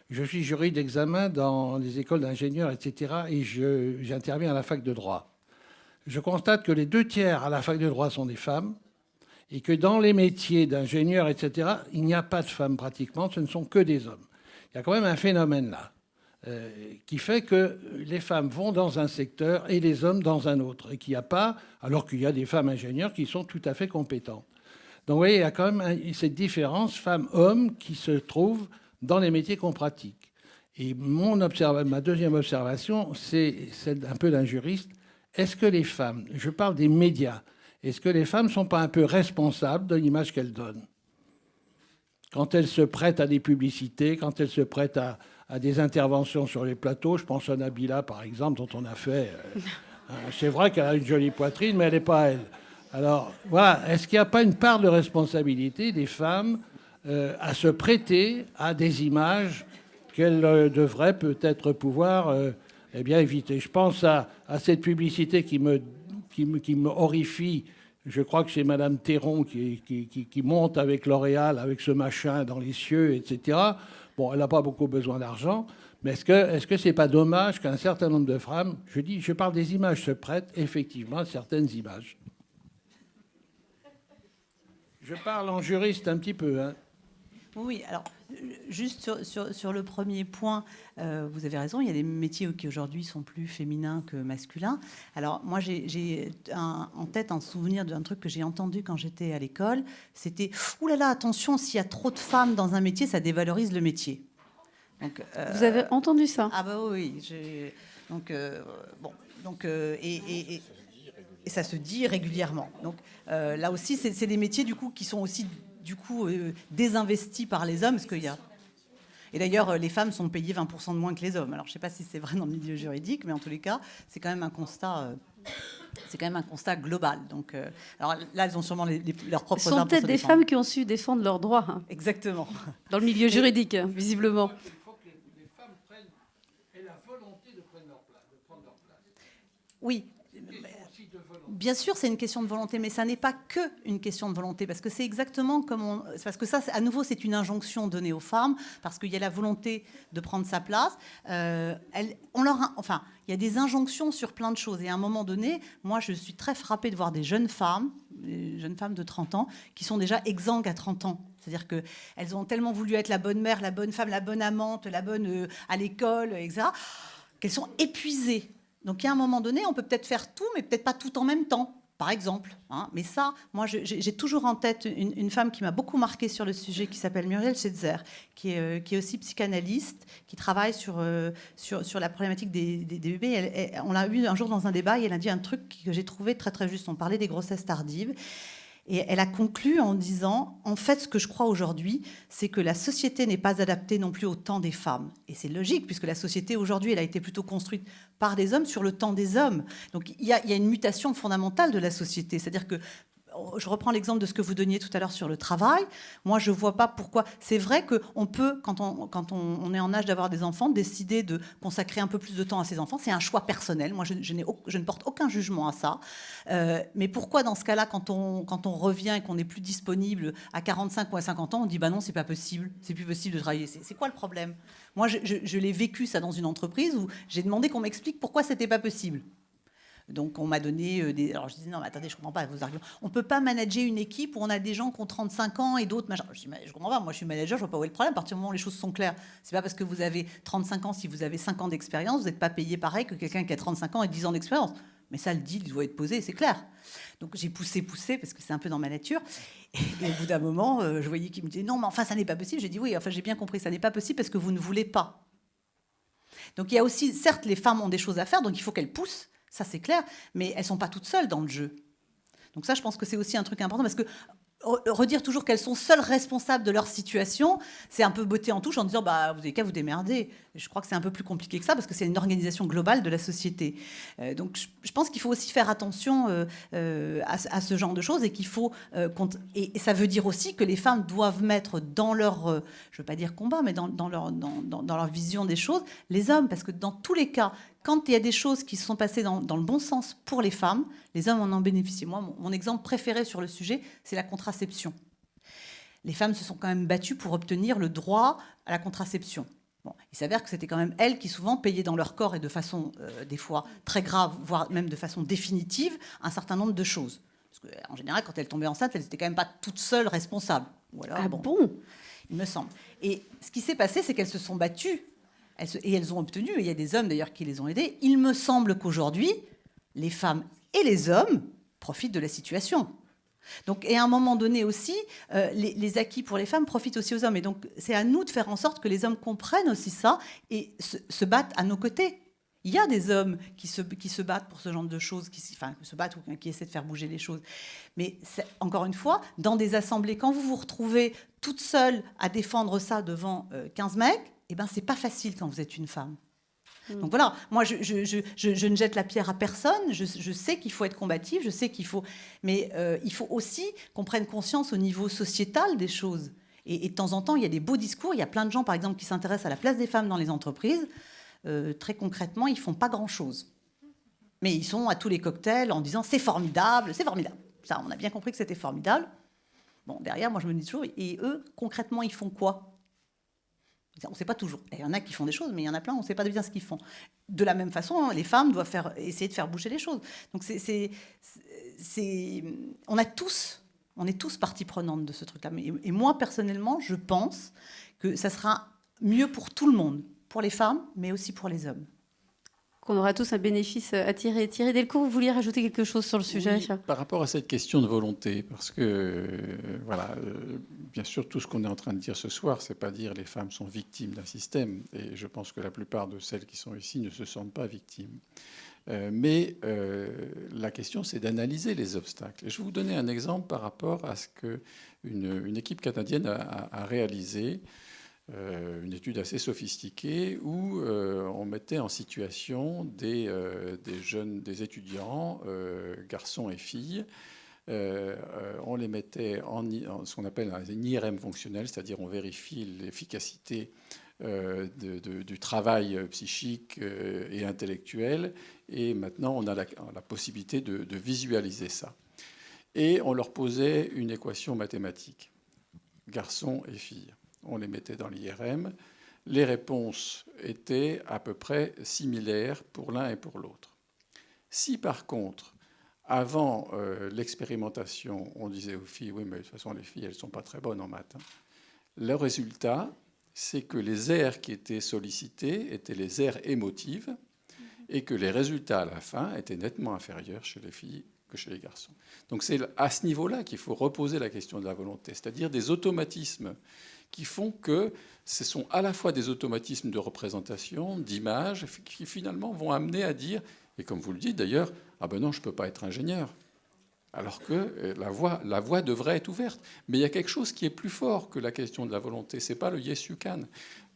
je suis jury d'examen dans les écoles d'ingénieurs, etc. Et j'interviens à la fac de droit. Je constate que les 2/3 à la fac de droit sont des femmes et que dans les métiers d'ingénieurs, etc., il n'y a pas de femmes pratiquement, ce ne sont que des hommes. Il y a quand même un phénomène là. Qui fait que les femmes vont dans un secteur et les hommes dans un autre. Et qu'il n'y a pas, alors qu'il y a des femmes ingénieurs qui sont tout à fait compétentes. Donc vous voyez, il y a quand même cette différence femmes-hommes qui se trouve dans les métiers qu'on pratique. Et ma deuxième observation, c'est celle un peu d'un juriste. Est-ce que les femmes, je parle des médias, est-ce que les femmes ne sont pas un peu responsables de l'image qu'elles donnent? Quand elles se prêtent à des publicités, quand elles se prêtent à des interventions sur les plateaux. Je pense à Nabila, par exemple, dont on a fait... c'est vrai qu'elle a une jolie poitrine, mais elle n'est pas elle. Alors, voilà. Est-ce qu'il n'y a pas une part de responsabilité des femmes à se prêter à des images qu'elles devraient peut-être pouvoir éviter? Je pense à cette publicité qui me horrifie. Je crois que c'est Madame Théron qui monte avec L'Oréal, avec ce machin dans les cieux, etc. Bon, elle n'a pas beaucoup besoin d'argent, mais est-ce que c'est pas dommage qu'un certain nombre de femmes, je parle des images, se prêtent effectivement à certaines images? Je parle en juriste un petit peu, hein. Oui, alors, juste sur le premier point, vous avez raison, il y a des métiers qui aujourd'hui sont plus féminins que masculins. Alors, moi, j'ai en tête un souvenir d'un truc que j'ai entendu quand j'étais à l'école. C'était « Ouh là là, attention, s'il y a trop de femmes dans un métier, ça dévalorise le métier. » Donc, vous avez entendu ça? Ah bah oui. Et ça se dit régulièrement. Donc, là aussi, c'est des métiers, du coup, qui sont aussi... désinvestis par les hommes, parce qu'il y a... Et d'ailleurs, les femmes sont payées 20% de moins que les hommes. Alors, je ne sais pas si c'est vrai dans le milieu juridique, mais en tous les cas, c'est quand même un constat... c'est quand même un constat global. Donc, alors là, elles ont sûrement leurs propres... Ce sont peut-être des femmes qui ont su défendre leurs droits. Hein. Exactement. Dans le milieu juridique, visiblement. Il faut que les femmes aient la volonté de prendre leur place. Oui. Bien sûr, c'est une question de volonté, mais ça n'est pas que une question de volonté, parce que c'est exactement comme parce que ça, à nouveau, c'est une injonction donnée aux femmes, parce qu'il y a la volonté de prendre sa place. Il y a des injonctions sur plein de choses. Et à un moment donné, moi, je suis très frappée de voir des jeunes femmes de 30 ans, qui sont déjà exsangues à 30 ans. C'est-à-dire qu'elles ont tellement voulu être la bonne mère, la bonne femme, la bonne amante, la bonne à l'école, etc., qu'elles sont épuisées. Donc, il y a un moment donné, on peut peut-être faire tout, mais peut-être pas tout en même temps, par exemple. Hein. Mais ça, moi, j'ai toujours en tête une femme qui m'a beaucoup marquée sur le sujet, qui s'appelle Muriel Setzer, qui est aussi psychanalyste, qui travaille sur la problématique des bébés. On l'a vu un jour dans un débat, et elle a dit un truc que j'ai trouvé très, très juste. On parlait des grossesses tardives. Et elle a conclu en disant, en fait, ce que je crois aujourd'hui, c'est que la société n'est pas adaptée non plus au temps des femmes. Et c'est logique, puisque la société, aujourd'hui, elle a été plutôt construite par des hommes sur le temps des hommes. Donc, il y a une mutation fondamentale de la société. C'est-à-dire que, je reprends l'exemple de ce que vous donniez tout à l'heure sur le travail. Moi, je ne vois pas pourquoi. C'est vrai qu'on peut, quand on est en âge d'avoir des enfants, décider de consacrer un peu plus de temps à ses enfants. C'est un choix personnel. Moi, je ne porte aucun jugement à ça. Mais pourquoi, dans ce cas-là, quand on revient et qu'on n'est plus disponible à 45 ou à 50 ans, on dit bah non, c'est pas possible. C'est plus possible de travailler. C'est quoi le problème? Moi, je l'ai vécu ça dans une entreprise où j'ai demandé qu'on m'explique pourquoi c'était pas possible. Donc, on m'a donné des... Alors, je disais, non, mais attendez, je ne comprends pas vos arguments. On ne peut pas manager une équipe où on a des gens qui ont 35 ans et d'autres... Je ne comprends pas. Moi, je suis manager, je ne vois pas où est le problème. À partir du moment où les choses sont claires, ce n'est pas parce que vous avez 35 ans, si vous avez 5 ans d'expérience, vous n'êtes pas payé pareil que quelqu'un qui a 35 ans et 10 ans d'expérience. Mais ça, le deal, il doit être posé, c'est clair. Donc, j'ai poussé, parce que c'est un peu dans ma nature. Et au bout d'un moment, je voyais qu'il me disait, non, mais enfin, ça n'est pas possible. J'ai dit, oui, enfin, j'ai bien compris, ça n'est pas possible parce que vous ne voulez pas. Donc, il y a aussi, certes, les femmes ont des choses à faire, donc il faut qu'elles poussent. Ça, c'est clair. Mais elles ne sont pas toutes seules dans le jeu. Donc ça, je pense que c'est aussi un truc important, parce que redire toujours qu'elles sont seules responsables de leur situation, c'est un peu botter en touche en disant vous avez qu'à vous démerder. Je crois que c'est un peu plus compliqué que ça, parce que c'est une organisation globale de la société. Donc je pense qu'il faut aussi faire attention à ce genre de choses, et qu'il faut et ça veut dire aussi que les femmes doivent mettre dans leur, je ne veux pas dire combat, mais dans leur vision des choses, les hommes, parce que dans tous les cas, quand il y a des choses qui se sont passées dans le bon sens pour les femmes, les hommes en bénéficient. Moi, mon exemple préféré sur le sujet, c'est la contraception. Les femmes se sont quand même battues pour obtenir le droit à la contraception. Bon, il s'avère que c'était quand même elles qui souvent payaient dans leur corps, et de façon des fois très grave, voire même de façon définitive, un certain nombre de choses. Parce qu'en général, quand elles tombaient enceintes, elles n'étaient quand même pas toutes seules responsables. Ou alors, bon, il me semble. Et ce qui s'est passé, c'est qu'elles se sont battues. Et elles ont obtenu, et il y a des hommes d'ailleurs qui les ont aidées. Il me semble qu'aujourd'hui, les femmes et les hommes profitent de la situation. Donc, et à un moment donné aussi, les acquis pour les femmes profitent aussi aux hommes. Et donc, c'est à nous de faire en sorte que les hommes comprennent aussi ça et se battent à nos côtés. Il y a des hommes qui se battent pour ce genre de choses, qui se battent ou qui essaient de faire bouger les choses. Mais encore une fois, dans des assemblées, quand vous vous retrouvez toute seule à défendre ça devant 15 mecs, eh ben, c'est pas facile quand vous êtes une femme. Donc voilà, moi je ne jette la pierre à personne, je sais qu'il faut être combatif, je sais qu'il faut... Mais il faut aussi qu'on prenne conscience au niveau sociétal des choses. Et de temps en temps, il y a des beaux discours, il y a plein de gens par exemple qui s'intéressent à la place des femmes dans les entreprises. Très concrètement, ils font pas grand-chose. Mais ils sont à tous les cocktails en disant c'est formidable, c'est formidable. Ça, on a bien compris que c'était formidable. Bon, derrière, moi je me dis toujours, et eux, concrètement, ils font quoi ? On ne sait pas toujours. Il y en a qui font des choses, mais il y en a plein, on ne sait pas bien ce qu'ils font. De la même façon, les femmes doivent essayer de faire bouger les choses. Donc on est tous partie prenante de ce truc-là. Et moi, personnellement, je pense que ça sera mieux pour tout le monde, pour les femmes, mais aussi pour les hommes. Qu'on aura tous un bénéfice à tirer. Thierry Delcourt, vous vouliez rajouter quelque chose sur le sujet ? Oui, par rapport à cette question de volonté, parce que, bien sûr, tout ce qu'on est en train de dire ce soir, c'est pas dire les femmes sont victimes d'un système, et je pense que la plupart de celles qui sont ici ne se sentent pas victimes. Mais la question, c'est d'analyser les obstacles. Et je vais vous donner un exemple par rapport à ce qu'une équipe canadienne a réalisé. Une étude assez sophistiquée où on mettait en situation des étudiants, garçons et filles. On les mettait en ce qu'on appelle un IRM fonctionnel, c'est-à-dire on vérifie l'efficacité du travail psychique et intellectuel. Et maintenant, on a la possibilité de visualiser ça. Et on leur posait une équation mathématique, garçons et filles. On les mettait dans l'IRM. Les réponses étaient à peu près similaires pour l'un et pour l'autre. Si par contre, avant l'expérimentation, on disait aux filles, oui, mais de toute façon, les filles, elles ne sont pas très bonnes en maths. Le résultat, c'est que les aires qui étaient sollicitées étaient les aires émotives et que les résultats à la fin étaient nettement inférieurs chez les filles que chez les garçons. Donc c'est à ce niveau-là qu'il faut reposer la question de la volonté, c'est-à-dire des automatismes qui font que ce sont à la fois des automatismes de représentation, d'image, qui finalement vont amener à dire, et comme vous le dites d'ailleurs, ah ben non, je ne peux pas être ingénieur. Alors que la voie devrait être ouverte. Mais il y a quelque chose qui est plus fort que la question de la volonté. Ce n'est pas le yes you can.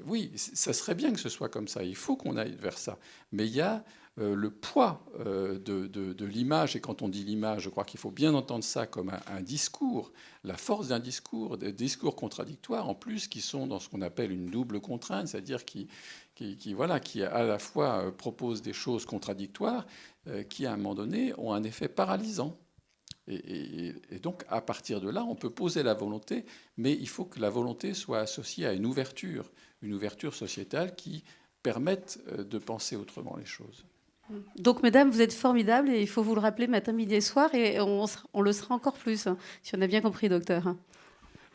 Oui, ça serait bien que ce soit comme ça. Il faut qu'on aille vers ça. Mais il y a le poids de l'image. Et quand on dit l'image, je crois qu'il faut bien entendre ça comme un discours. La force d'un discours, des discours contradictoires, en plus, qui sont dans ce qu'on appelle une double contrainte, c'est-à-dire qui à la fois proposent des choses contradictoires, qui à un moment donné ont un effet paralysant. Et donc, à partir de là, on peut poser la volonté, mais il faut que la volonté soit associée à une ouverture sociétale qui permette de penser autrement les choses. Donc, mesdames, vous êtes formidables et il faut vous le rappeler matin, midi et soir, et on le sera encore plus, si on a bien compris, docteur.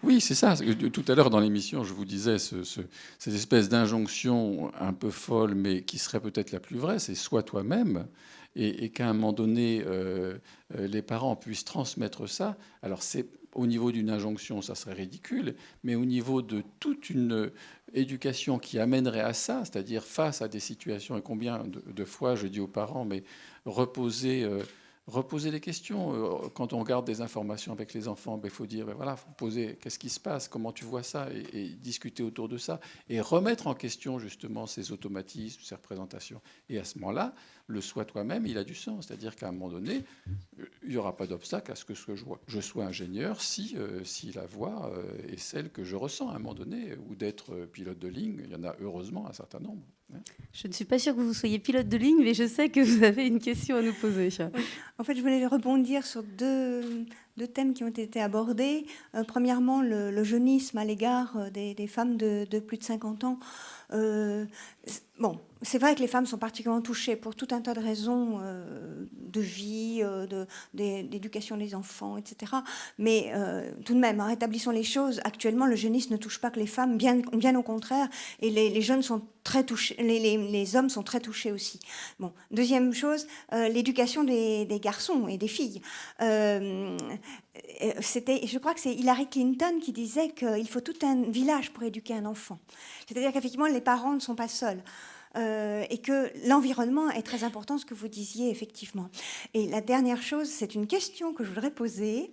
Oui, c'est ça. Tout à l'heure, dans l'émission, je vous disais cette espèce d'injonction un peu folle, mais qui serait peut-être la plus vraie, c'est « sois toi-même ». Et qu'à un moment donné, les parents puissent transmettre ça. Alors, c'est au niveau d'une injonction, ça serait ridicule, mais au niveau de toute une éducation qui amènerait à ça, c'est-à-dire face à des situations, et combien de fois je dis aux parents, mais reposer les questions. Quand on regarde des informations avec les enfants, il faut dire, voilà, faut poser, qu'est-ce qui se passe, comment tu vois ça, et discuter autour de ça, et remettre en question justement ces automatismes, ces représentations. Et à ce moment-là, le soi toi-même, il a du sens. C'est-à-dire qu'à un moment donné, il n'y aura pas d'obstacle à ce que je sois ingénieur si la voix est celle que je ressens à un moment donné, ou d'être pilote de ligne. Il y en a heureusement un certain nombre. Je ne suis pas sûre que vous soyez pilote de ligne, mais je sais que vous avez une question à nous poser. Oui. En fait, je voulais rebondir sur deux thèmes qui ont été abordés. Premièrement, le jeunisme à l'égard des femmes de plus de 50 ans. Bon, c'est vrai que les femmes sont particulièrement touchées pour tout un tas de raisons de vie, d'éducation des enfants, etc. Mais tout de même, en rétablissant les choses, actuellement, le jeunisme ne touche pas que les femmes, bien au contraire, et les jeunes sont très touchés, les hommes sont très touchés aussi. Bon, deuxième chose, l'éducation des garçons et des filles. Je crois que c'est Hillary Clinton qui disait qu'il faut tout un village pour éduquer un enfant. C'est-à-dire qu'effectivement, les parents ne sont pas seuls. Et que l'environnement est très important, ce que vous disiez effectivement. Et la dernière chose, c'est une question que je voudrais poser,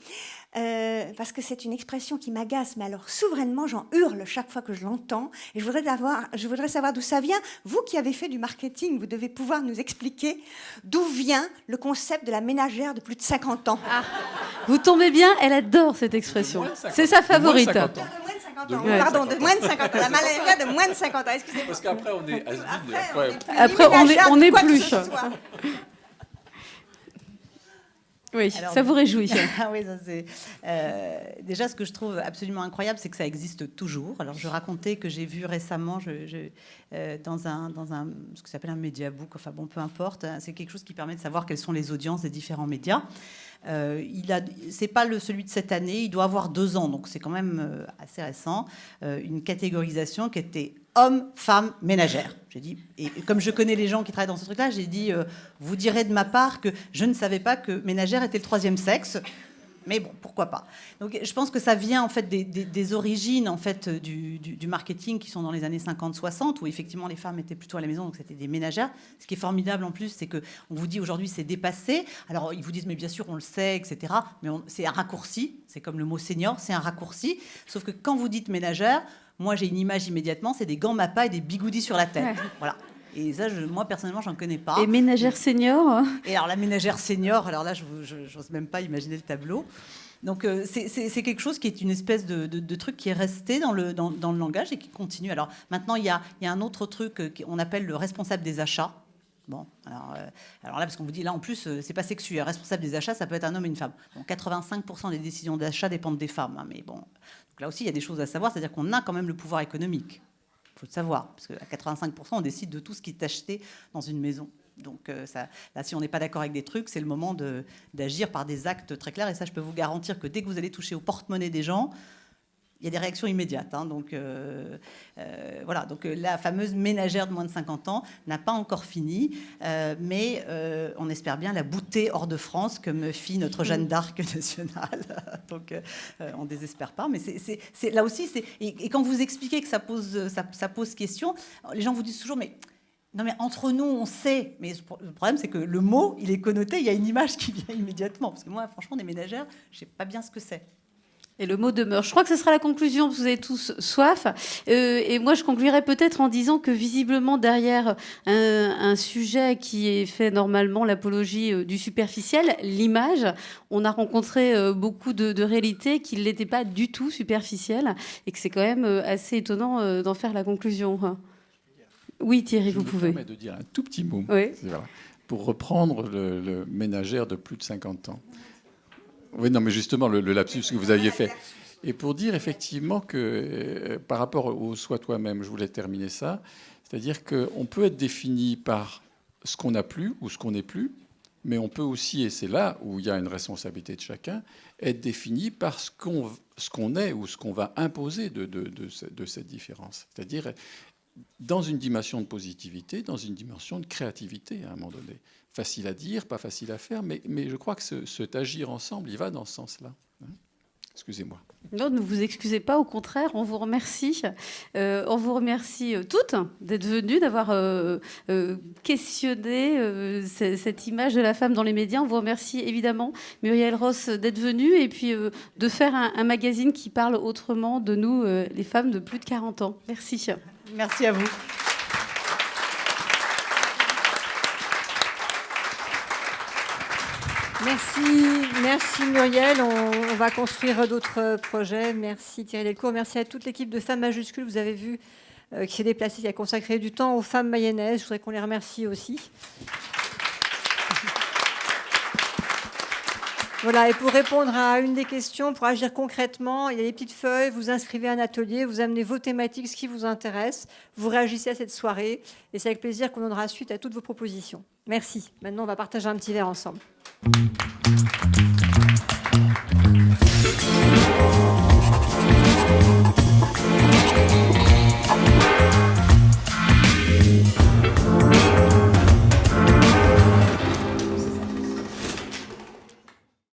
parce que c'est une expression qui m'agace, mais alors souverainement, j'en hurle chaque fois que je l'entends. Et je voudrais savoir d'où ça vient. Vous qui avez fait du marketing, vous devez pouvoir nous expliquer d'où vient le concept de la ménagère de plus de 50 ans. Ah, vous tombez bien, elle adore cette expression. C'est sa favorite. Pardon, de moins de 50 ans. La ménagère de moins de 50 ans, excusez-moi. Parce qu'après, on est Après, on n'est plus. Oui, alors, ça vous réjouit. Oui, ça c'est. Déjà, ce que je trouve absolument incroyable, c'est que ça existe toujours. Alors, je racontais que j'ai vu récemment, dans ce que s'appelle un mediabook, enfin bon, peu importe, hein, c'est quelque chose qui permet de savoir quelles sont les audiences des différents médias. C'est pas celui de cette année, il doit avoir 2 ans, donc c'est quand même assez récent. Une catégorisation qui était homme, femme, ménagère. J'ai dit, et comme je connais les gens qui travaillent dans ce truc-là, j'ai dit, vous direz de ma part que je ne savais pas que ménagère était le 3e sexe. Mais bon, pourquoi pas. Donc, je pense que ça vient en fait des origines en fait du marketing qui sont dans les années 50-60, où effectivement les femmes étaient plutôt à la maison, donc c'était des ménagères. Ce qui est formidable en plus, c'est que on vous dit aujourd'hui c'est dépassé. Alors ils vous disent mais bien sûr on le sait, etc. Mais c'est un raccourci. C'est comme le mot senior, c'est un raccourci. Sauf que quand vous dites ménagère, moi j'ai une image immédiatement, c'est des gants Mappa et des bigoudis sur la tête. Voilà. Et ça, moi, personnellement, j'en connais pas. Et ménagère senior. Et alors, la ménagère senior, alors là, je n'ose même pas imaginer le tableau. Donc, c'est quelque chose qui est une espèce de truc qui est resté dans le langage et qui continue. Alors, maintenant, il y a un autre truc qu'on appelle le responsable des achats. Bon, alors là, parce qu'on vous dit, là, en plus, c'est pas sexuel. Responsable des achats, ça peut être un homme et une femme. Donc, 85% des décisions d'achat dépendent des femmes. Hein, mais bon, donc là aussi, il y a des choses à savoir. C'est-à-dire qu'on a quand même le pouvoir économique. Il faut le savoir, parce qu'à 85%, on décide de tout ce qui est acheté dans une maison. Donc là, si on n'est pas d'accord avec des trucs, c'est le moment d'agir par des actes très clairs. Et ça, je peux vous garantir que dès que vous allez toucher au porte-monnaie des gens, il y a des réactions immédiates. Hein. Donc voilà. Donc la fameuse ménagère de moins de 50 ans n'a pas encore fini, mais on espère bien la bouter hors de France, comme fit notre Jeanne d'Arc nationale. Donc on désespère pas. Mais c'est là aussi, et quand vous expliquez que ça pose question, les gens vous disent toujours mais. Non mais entre nous, on sait. Mais le problème, c'est que le mot, il est connoté. Il y a une image qui vient immédiatement. Parce que moi, franchement, des ménagères, je ne sais pas bien ce que c'est. Et le mot demeure. Je crois que ce sera la conclusion, parce que vous avez tous soif. Et moi, je conclurai peut-être en disant que visiblement, derrière un sujet qui est fait normalement l'apologie du superficiel, l'image, on a rencontré beaucoup de réalités qui ne l'étaient pas du tout superficielles, et que c'est quand même assez étonnant d'en faire la conclusion. Oui, Thierry, vous pouvez. Je me permets de dire un tout petit mot. Oui. Voilà, pour reprendre le ménagère de plus de 50 ans. Oui, non, mais justement, le lapsus que vous aviez fait. Et pour dire effectivement que par rapport au soi toi-même, je voulais terminer ça, c'est-à-dire qu'on peut être défini par ce qu'on n'a plus ou ce qu'on n'est plus, mais on peut aussi, et c'est là où il y a une responsabilité de chacun, être défini par ce qu'on est ou ce qu'on va imposer de cette différence. C'est-à-dire dans une dimension de positivité, dans une dimension de créativité à un moment donné. Facile à dire, pas facile à faire, mais je crois que cet agir ensemble, il va dans ce sens-là. Excusez-moi. Non, ne vous excusez pas, au contraire, on vous remercie. On vous remercie toutes d'être venues, d'avoir questionné cette image de la femme dans les médias. On vous remercie évidemment, Muriel Ross, d'être venue et puis de faire un magazine qui parle autrement de nous, les femmes de plus de 40 ans. Merci. Merci à vous. Merci Muriel. On va construire d'autres projets. Merci Thierry Delcourt. Merci à toute l'équipe de Femmes Majuscules. Vous avez vu qui s'est déplacée, qui a consacré du temps aux femmes mayennaises. Je voudrais qu'on les remercie aussi. Voilà, et pour répondre à une des questions, pour agir concrètement, il y a des petites feuilles, vous inscrivez à un atelier, vous amenez vos thématiques, ce qui vous intéresse, vous réagissez à cette soirée, et c'est avec plaisir qu'on donnera suite à toutes vos propositions. Merci. Maintenant, on va partager un petit verre ensemble.